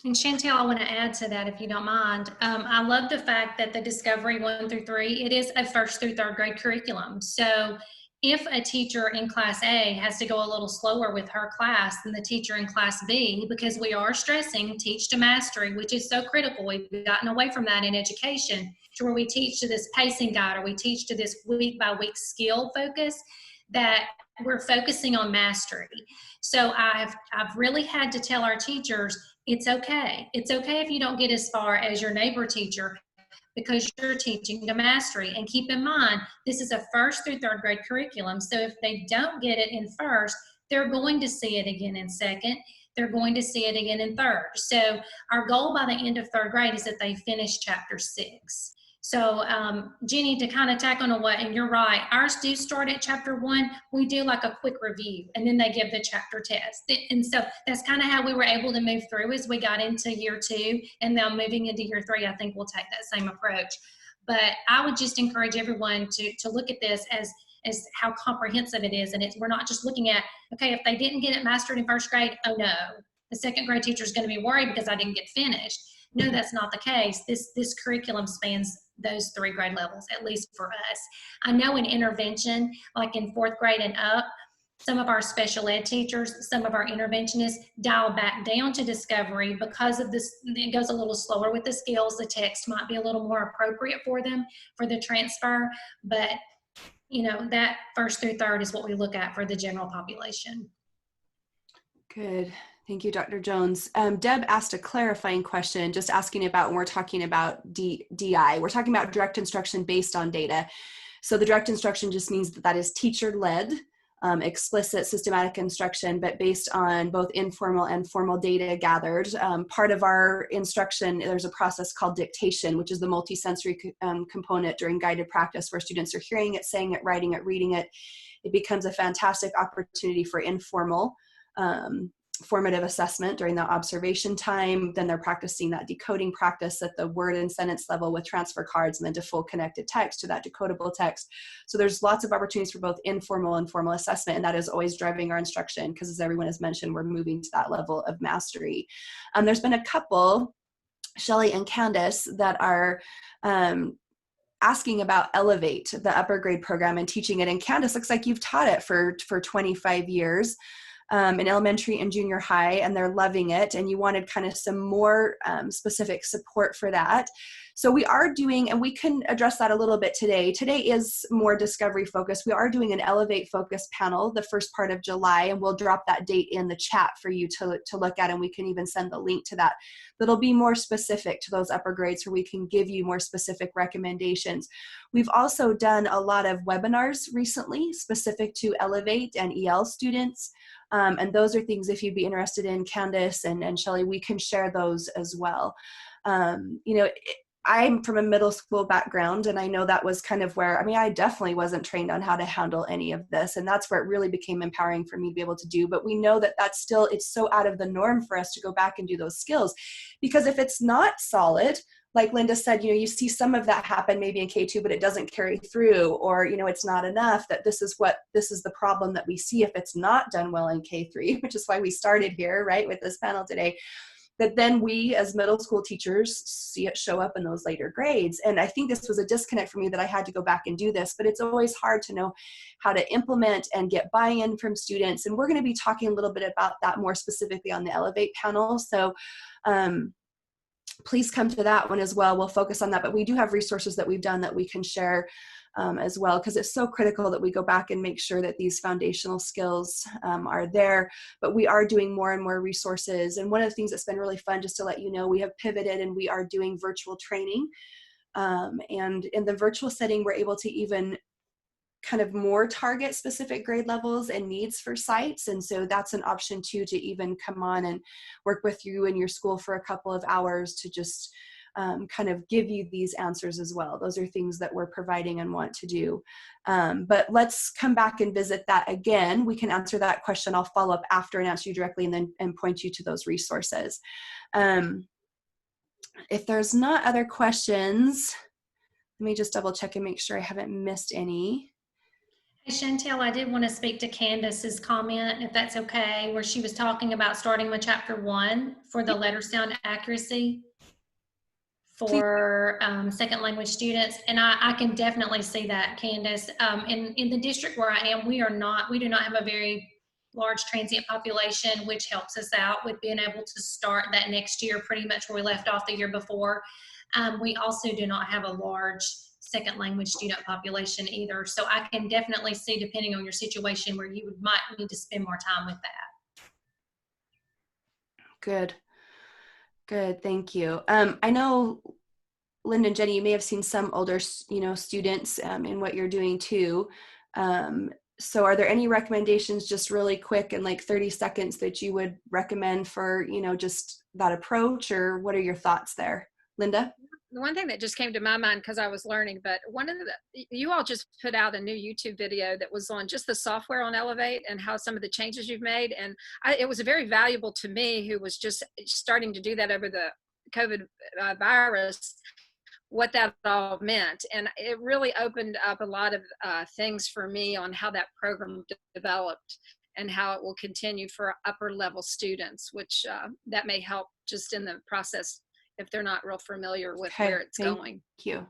Speaker 5: And Chantel, I want to add to that, if you don't mind. I love the fact that the Discovery 1 through 3, it is a 1st through 3rd grade curriculum. So if a teacher in class A has to go a little slower with her class than the teacher in class B, because we are stressing teach to mastery, which is so critical. We've gotten away from that in education, to where we teach to this pacing guide, or we teach to this week by week skill focus, that we're focusing on mastery. So I've really had to tell our teachers, it's okay. It's okay if you don't get as far as your neighbor teacher, because you're teaching to mastery. And keep in mind, this is a 1st through 3rd grade curriculum. So if they don't get it in 1st, they're going to see it again in 2nd. They're going to see it again in 3rd. So our goal by the end of 3rd grade is that they finish chapter 6. So Jenni, to kind of tack on to what, and you're right, ours do start at chapter 1. We do like a quick review, and then they give the chapter test. And so that's kind of how we were able to move through as we got into year 2, and now moving into year 3, I think we'll take that same approach. But I would just encourage everyone to look at this as how comprehensive it is. And we're not just looking at, okay, if they didn't get it mastered in 1st grade, oh no, the 2nd grade teacher is going to be worried because I didn't get finished. No, that's not the case. This curriculum spans those 3 grade levels, at least for us. I know in intervention, like in 4th grade and up, some of our special ed teachers, some of our interventionists dial back down to Discovery because of this. It goes a little slower with the skills. The text might be a little more appropriate for them for the transfer, but that 1st through 3rd is what we look at for the general population.
Speaker 2: Good. Thank you, Dr. Jones. Deb asked a clarifying question, just asking about when we're talking about DI. We're talking about direct instruction based on data. So the direct instruction just means that is teacher-led, explicit, systematic instruction, but based on both informal and formal data gathered. Part of our instruction, there's a process called dictation, which is the multisensory component during guided practice, where students are hearing it, saying it, writing it, reading it. It becomes a fantastic opportunity for informal formative assessment during that observation time. Then they're practicing that decoding practice at the word and sentence level with transfer cards, and then to full connected text, to that decodable text. So there's lots of opportunities for both informal and formal assessment, and that is always driving our instruction, because as everyone has mentioned, we're moving to that level of mastery. There's been a couple, Shelley and Candace, that are asking about Elevate, the upper grade program, and teaching it. And Candace, looks like you've taught it for 25 years. In elementary and junior high, and they're loving it, and you wanted kind of some more specific support for that. So we are doing, and we can address that a little bit today. Today is more Discovery focused. We are doing an Elevate focus panel the first part of July, and we'll drop that date in the chat for you to look at, and we can even send the link to that. That'll be more specific to those upper grades, where we can give you more specific recommendations. We've also done a lot of webinars recently specific to Elevate and EL students. And those are things, if you'd be interested in, Candace and Shelley, we can share those as well. I'm from a middle school background, and I know that was kind of where, I definitely wasn't trained on how to handle any of this, and that's where it really became empowering for me to be able to do. But we know that it's so out of the norm for us to go back and do those skills, because if it's not solid, like Linda said, you see some of that happen maybe in K2, but it doesn't carry through, or, it's not enough, that this is the problem that we see if it's not done well in K3, which is why we started here, right, with this panel today. That then we as middle school teachers see it show up in those later grades. And I think this was a disconnect for me, that I had to go back and do this, but it's always hard to know how to implement and get buy-in from students. And we're going to be talking a little bit about that more specifically on the Elevate panel. So please come to that one as well. We'll focus on that, but we do have resources that we've done that we can share as well, because it's so critical that we go back and make sure that these foundational skills are there. But we are doing more and more resources. And one of the things that's been really fun, just to let you know, we have pivoted and we are doing virtual training. And in the virtual setting, we're able to even kind of more target specific grade levels and needs for sites. And so that's an option too, to even come on and work with you in your school for a couple of hours to just kind of give you these answers as well. Those are things that we're providing and want to do. But let's come back and visit that again. We can answer that question. I'll follow up after and answer you directly, and point you to those resources. If there's not other questions, let me just double check and make sure I haven't missed any.
Speaker 5: Hey, Chantel, I did want to speak to Candace's comment, if that's okay, where she was talking about starting with chapter 1 for the letter sound accuracy for second language students. And I can definitely see that, Candace. In the district where I am, we do not have a very large transient population, which helps us out with being able to start that next year pretty much where we left off the year before. We also do not have a large second language student population either. So I can definitely see, depending on your situation, where you might need to spend more time with that.
Speaker 2: Good, thank you. I know, Linda and Jenny, you may have seen some older, students in what you're doing too. So are there any recommendations, just really quick in like 30 seconds, that you would recommend for, just that approach, or what are your thoughts there? Linda?
Speaker 4: The one thing that just came to my mind, because I was learning, but you all just put out a new YouTube video that was on just the software on Elevate and how some of the changes you've made. And it was very valuable to me, who was just starting to do that over the COVID virus, what that all meant. And it really opened up a lot of things for me on how that program developed and how it will continue for upper level students, which that may help just in the process if they're not real familiar with where it's going.
Speaker 2: Thank you.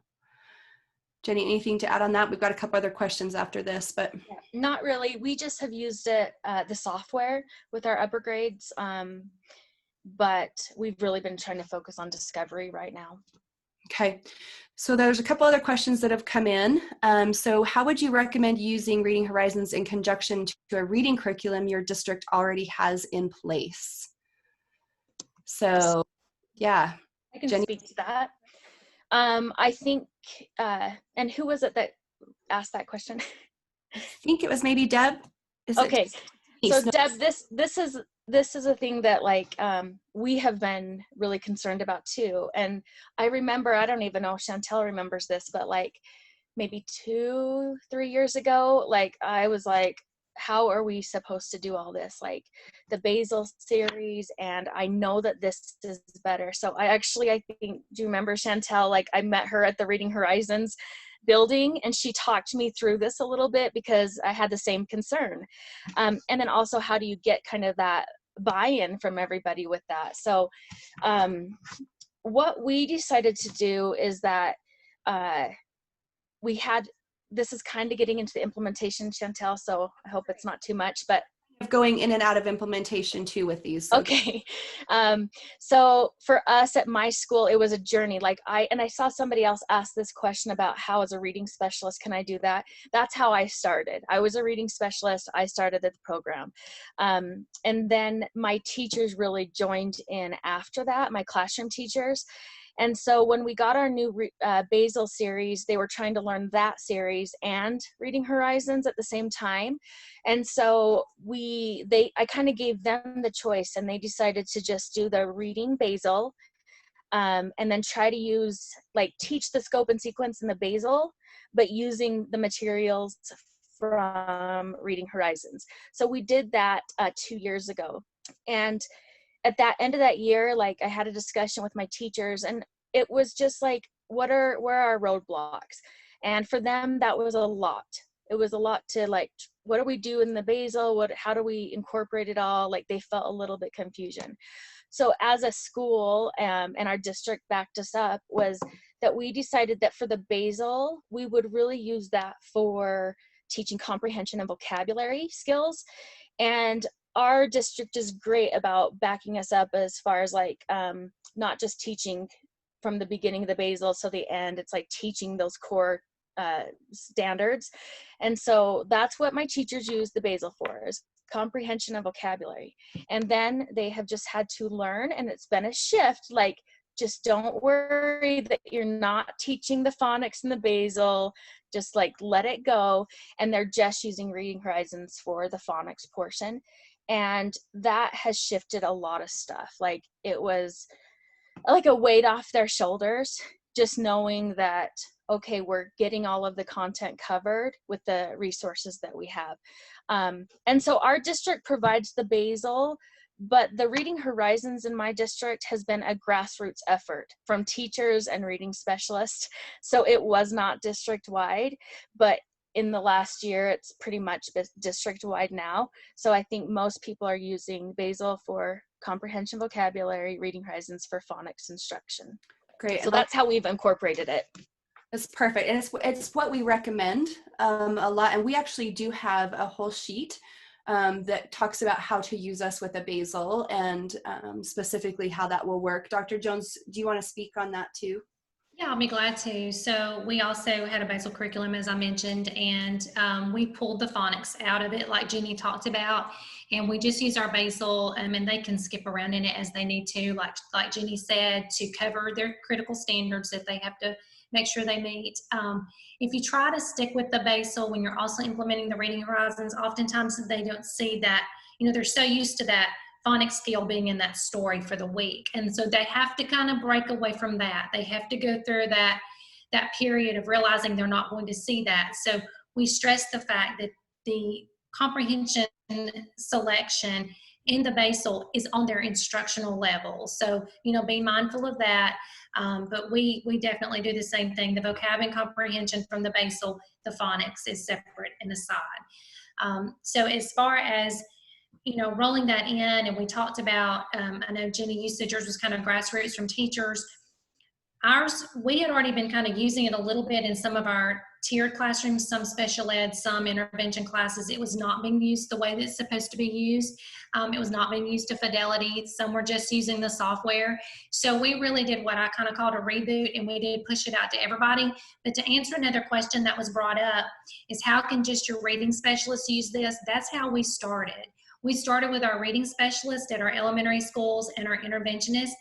Speaker 2: Jenny, anything to add on that? We've got a couple other questions after this, but.
Speaker 3: Not really. We just have used it, the software with our upper grades, but we've really been trying to focus on discovery right now.
Speaker 2: Okay, so there's a couple other questions that have come in. So how would you recommend using Reading Horizons in conjunction to a reading curriculum your district already has in place? So, yeah.
Speaker 3: I can
Speaker 2: Jenny?
Speaker 3: speak to that. I think, and who was it that asked that question?
Speaker 2: I think it was maybe Deb.
Speaker 3: Okay, so Deb, this is a thing that we have been really concerned about too. And I remember, I don't even know if Chantel remembers this, but maybe 2-3 years ago, I was like, how are we supposed to do all this? The basal series, and I know that this is better. So I think, do you remember Chantel? I met her at the Reading Horizons building, and she talked me through this a little bit because I had the same concern. And then also, how do you get kind of that buy-in from everybody with that? So what we decided to do is that this is kind of getting into the implementation, Chantel, so I hope it's not too much, but
Speaker 2: going in and out of implementation too with these.
Speaker 3: So. Okay. So for us at my school, it was a journey. I saw somebody else ask this question about how, as a reading specialist, can I do that? That's how I started. I was a reading specialist. I started the program. And then my teachers really joined in after that, my classroom teachers. And so when we got our new Basel series, they were trying to learn that series and Reading Horizons at the same time. And so I kind of gave them the choice, and they decided to just do the Reading Basel, and then try to teach the scope and sequence in the Basel, but using the materials from Reading Horizons. So we did that 2 years ago. And at that end of that year, like, I had a discussion with my teachers, and it was just like, where are our roadblocks? And for them, that was a lot. It was a lot to, like, what do we do in the Basel? How do we incorporate it all? Like, they felt a little bit confusion. So as a school, and our district backed us up, was that we decided that for the Basel, we would really use that for teaching comprehension and vocabulary skills. And our district is great about backing us up as far as, like, not just teaching from the beginning of the Basel to the end. It's like teaching those core standards. And so that's what my teachers use the Basel for, is comprehension and vocabulary. And then they have just had to learn, and it's been a shift. Like, just don't worry that you're not teaching the phonics in the Basel. Just, like, let it go. And they're just using Reading Horizons for the phonics portion. And that has shifted a lot of stuff. Like, it was like a weight off their shoulders, just knowing that, okay, we're getting all of the content covered with the resources that we have. And so our district provides the Basel, but the Reading Horizons in my district has been a grassroots effort from teachers and reading specialists. So it was not district-wide, but in the last year, it's pretty much district-wide now. So I think most people are using Basel for comprehension, vocabulary, Reading Horizons for phonics instruction.
Speaker 2: Great.
Speaker 3: So that's how we've incorporated it.
Speaker 2: That's perfect. And it's what we recommend a lot. And we actually do have a whole sheet that talks about how to use us with a Basel, and specifically how that will work. Dr. Jones, do you want to speak on that too?
Speaker 5: Yeah, I'll be glad to. So we also had a Basel curriculum, as I mentioned, and we pulled the phonics out of it, like Jenni talked about, and we just use our Basel, and they can skip around in it as they need to, like Jenni said, to cover their critical standards that they have to make sure they meet. If you try to stick with the Basel when you're also implementing the Reading Horizons, oftentimes they don't see that, they're so used to that phonics skill being in that story for the week. And so they have to kind of break away from that. They have to go through that period of realizing they're not going to see that. So we stress the fact that the comprehension selection in the Basel is on their instructional level. So, be mindful of that. But we definitely do the same thing. The vocab and comprehension from the Basel, the phonics is separate and aside. So as far as rolling that in, and we talked about, I know Jenni, you said yours was kind of grassroots from teachers. Ours, we had already been kind of using it a little bit in some of our tiered classrooms, some special ed, some intervention classes. It was not being used the way that it's supposed to be used. It was not being used to fidelity. Some were just using the software. So we really did what I kind of called a reboot, and we did push it out to everybody. But to answer another question that was brought up is, how can just your reading specialists use this? That's how we started. We started with our reading specialists at our elementary schools and our interventionists,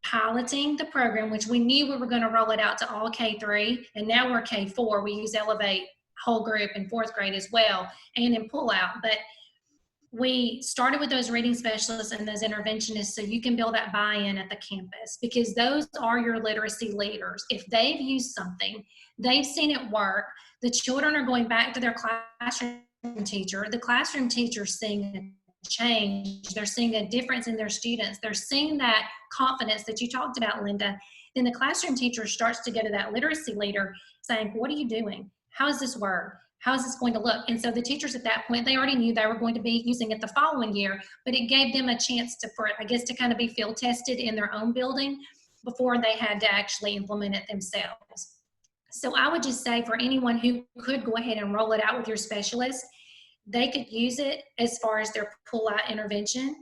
Speaker 5: piloting the program, which we knew we were going to roll it out to all K-3, and now we're K-4. We use Elevate whole group in 4th grade as well, and in pull-out. But we started with those reading specialists and those interventionists so you can build that buy-in at the campus, because those are your literacy leaders. If they've used something, they've seen it work, the children are going back to their classroom teacher, the classroom teacher's seeing a change, they're seeing a difference in their students, they're seeing that confidence that you talked about, Linda. Then the classroom teacher starts to go to that literacy leader saying, what are you doing? How does this work? How is this going to look? And so the teachers at that point, they already knew they were going to be using it the following year, but it gave them a chance to kind of be field tested in their own building before they had to actually implement it themselves. So I would just say, for anyone who could go ahead and roll it out with your specialist, they could use it as far as their pull-out intervention.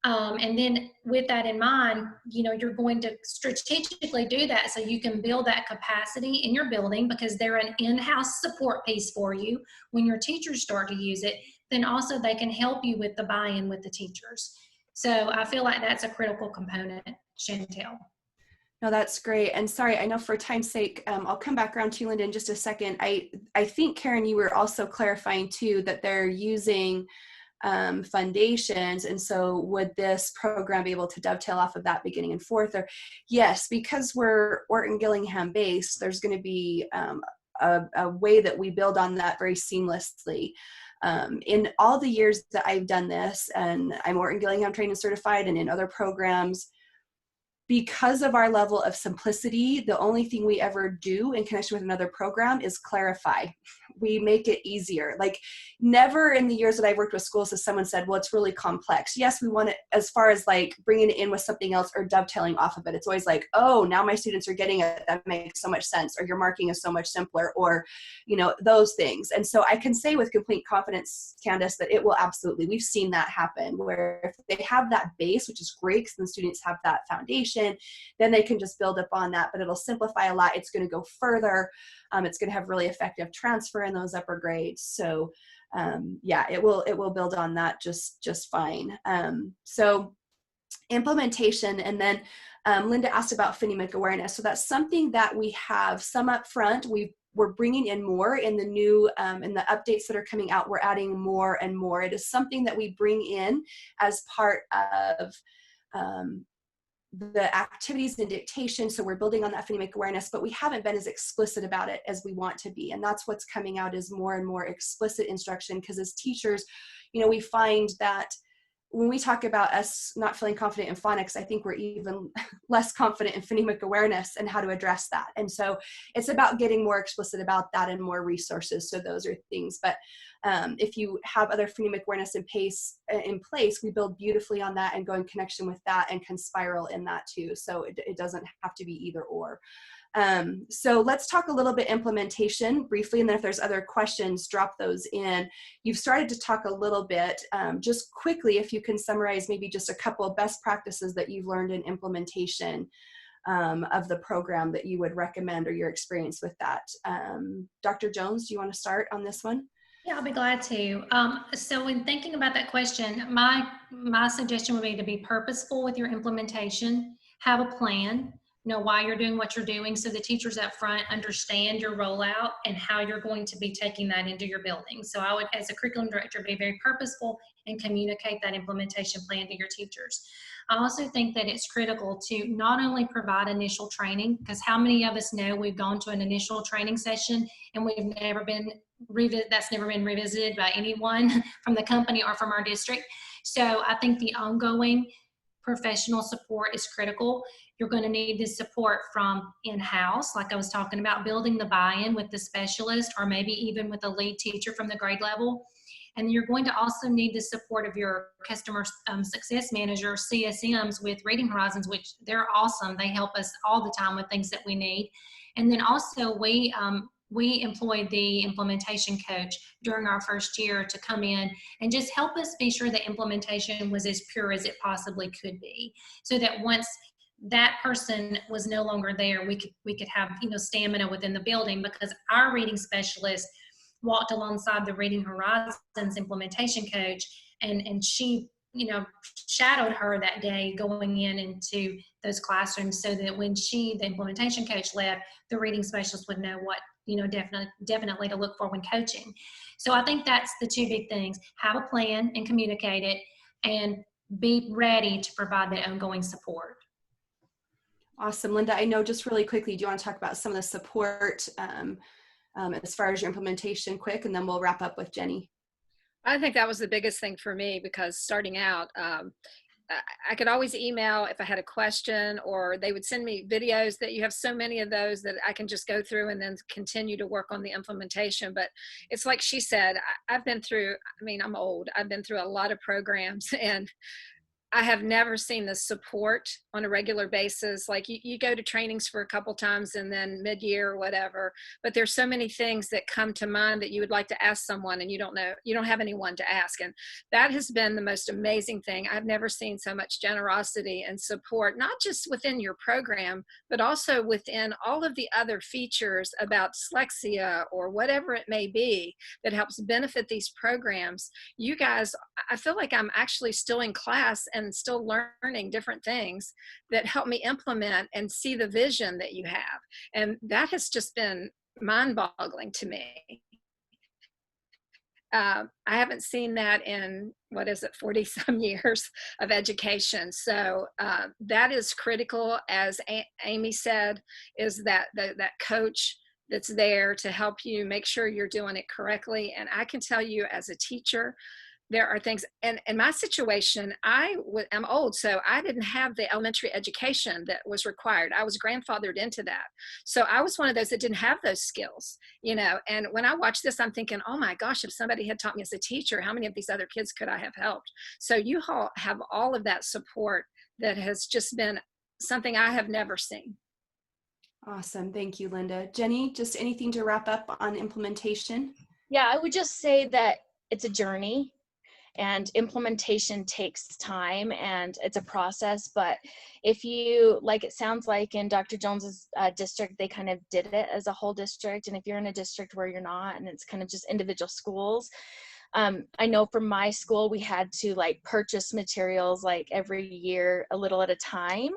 Speaker 5: And then with that in mind, you're going to strategically do that so you can build that capacity in your building, because they're an in-house support piece for you. When your teachers start to use it, then also they can help you with the buy-in with the teachers. So I feel like that's a critical component, Chantel.
Speaker 2: No, that's great. And sorry, I know for time's sake, I'll come back around to you, Linda, in just a second. I think, Karen, you were also clarifying too that they're using foundations, and so would this program be able to dovetail off of that beginning and fourth? Or yes, because we're Orton Gillingham based, there's going to be a way that we build on that very seamlessly. In all the years that I've done this, and I'm Orton Gillingham trained and certified, and in other programs, because of our level of simplicity, the only thing we ever do in connection with another program is clarify. We make it easier. Like, never in the years that I've worked with schools has someone said, well, it's really complex. Yes, we want it as far as like bringing it in with something else or dovetailing off of it. It's always like, oh, now my students are getting it. That makes so much sense. Or your marking is so much simpler, or, you know, those things. And so I can say with complete confidence, Candace, that it will absolutely, we've seen that happen, where if they have that base, which is great because the students have that foundation, then they can just build up on that, but it'll simplify a lot. It's going to go further. It's going to have really effective transfer in those upper grades. So yeah, it will build on that just fine. So implementation, and then Linda asked about phonemic awareness. So that's something that we have some up front. We're bringing in more in the new, in the updates that are coming out. We're adding more and more. It is something that we bring in as part of the activities and dictation. So we're building on that phonemic awareness, but we haven't been as explicit about it as we want to be. And that's what's coming out, is more and more explicit instruction. Because as teachers, you know, we find that when we talk about us not feeling confident in phonics, I think we're even less confident in phonemic awareness and how to address that. And so it's about getting more explicit about that and more resources. So those are things. But if you have other phonemic awareness in place, we build beautifully on that and go in connection with that and can spiral in that too. So it doesn't have to be either or. So let's talk a little bit implementation briefly, and then if there's other questions, drop those in. You've started to talk a little bit, just quickly, if you can summarize maybe just a couple of best practices that you've learned in implementation of the program that you would recommend, or your experience with that. Dr. Jones, do you want to start on this one?
Speaker 5: Yeah, I'll be glad to. So when thinking about that question, my suggestion would be to be purposeful with your implementation, have a plan, know why you're doing what you're doing, so the teachers up front understand your rollout and how you're going to be taking that into your building. So I would, as a curriculum director, be very purposeful and communicate that implementation plan to your teachers. I also think that it's critical to not only provide initial training, because how many of us know we've gone to an initial training session and we've never been that's never been revisited by anyone from the company or from our district. So I think the ongoing professional support is critical. You're going to need this support from in-house, like I was talking about, building the buy-in with the specialist, or maybe even with a lead teacher from the grade level. And you're going to also need the support of your customer success manager, CSMs, with Reading Horizons, which they're awesome. They help us all the time with things that we need. And then also we employed the implementation coach during our first year to come in and just help us be sure the implementation was as pure as it possibly could be, so that once that person was no longer there, we could have, you know, stamina within the building, because our reading specialist walked alongside the Reading Horizons implementation coach, and she, you know, shadowed her that day going into those classrooms, so that when the implementation coach left, the reading specialist would know what, you know, definitely to look for when coaching. So I think that's the two big things: have a plan and communicate it, and be ready to provide that ongoing support.
Speaker 2: Awesome. Linda, I know, just really quickly, do you want to talk about some of the support as far as your implementation quick, and then we'll wrap up with Jenny?
Speaker 4: I think that was the biggest thing for me, because starting out, I could always email if I had a question, or they would send me videos. That you have so many of those that I can just go through and then continue to work on the implementation. But it's like she said, I've been through, I mean, I'm old. I've been through a lot of programs, and I have never seen the support on a regular basis. Like you go to trainings for a couple times and then mid-year or whatever, but there's so many things that come to mind that you would like to ask someone, and you don't know, you don't have anyone to ask. And that has been the most amazing thing. I've never seen so much generosity and support, not just within your program, but also within all of the other features about dyslexia or whatever it may be that helps benefit these programs. You guys, I feel like I'm actually still in class, and and still learning different things that help me implement and see the vision that you have. And that has just been mind-boggling to me. I haven't seen that in, 40 some years of education. So that is critical, as Amy said, is that that coach that's there to help you make sure you're doing it correctly. And I can tell you as a teacher, there are things, and in my situation, I'm old, so I didn't have the elementary education that was required. I was grandfathered into that. So I was one of those that didn't have those skills, and when I watch this, I'm thinking, oh my gosh, if somebody had taught me as a teacher, how many of these other kids could I have helped? So you all have all of that support that has just been something I have never seen.
Speaker 2: Awesome. Thank you, Linda. Jenni, just anything to wrap up on implementation?
Speaker 3: Yeah, I would just say that it's a journey. And implementation takes time and it's a process, but if you, like it sounds like in Dr. Jones's district, they kind of did it as a whole district. And if you're in a district where you're not, and it's kind of just individual schools, I know from my school, we had to like purchase materials like every year, a little at a time.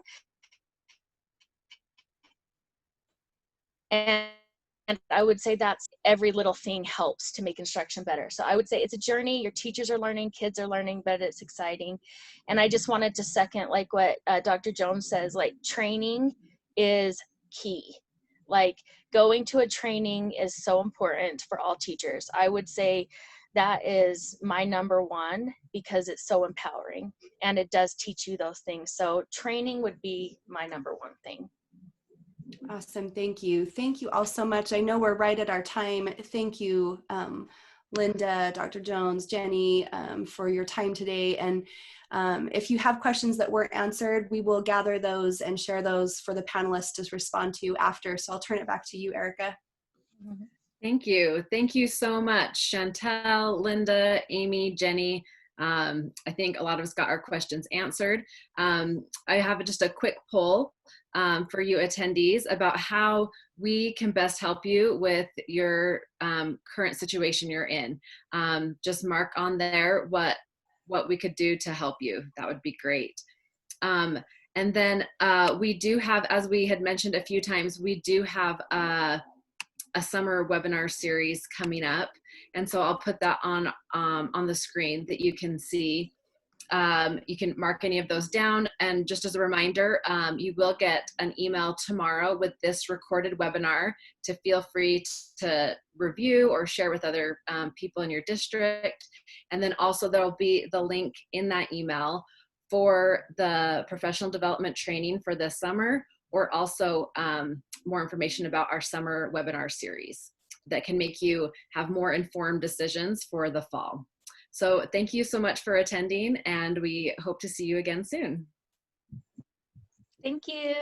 Speaker 3: And I would say that's every little thing helps to make instruction better. So I would say it's a journey. Your teachers are learning, kids are learning, but it's exciting. And I just wanted to second like what Dr. Jones says, like training is key. Like going to a training is so important for all teachers. I would say that is my number one because it's so empowering and it does teach you those things. So training would be my number one thing.
Speaker 2: Awesome. Thank you. Thank you all so much. I know we're right at our time. Thank you, Linda, Dr. Jones, Jenni, for your time today. And if you have questions that weren't answered, we will gather those and share those for the panelists to respond to after. So I'll turn it back to you, Erica.
Speaker 1: Thank you. Thank you so much, Chantel, Linda, Amy, Jenni. I think a lot of us got our questions answered. I have just a quick poll for you attendees about how we can best help you with your current situation you're in. Just mark on there what we could do to help you. That would be great. And then we do have, as we had mentioned a few times, we do have a summer webinar series coming up. And so I'll put that on the screen that you can see. You can mark any of those down. And just as a reminder, you will get an email tomorrow with this recorded webinar to feel free to review or share with other people in your district. And then also there'll be the link in that email for the professional development training for this summer, or also more information about our summer webinar series that can make you have more informed decisions for the fall. So thank you so much for attending, and we hope to see you again soon.
Speaker 3: Thank you.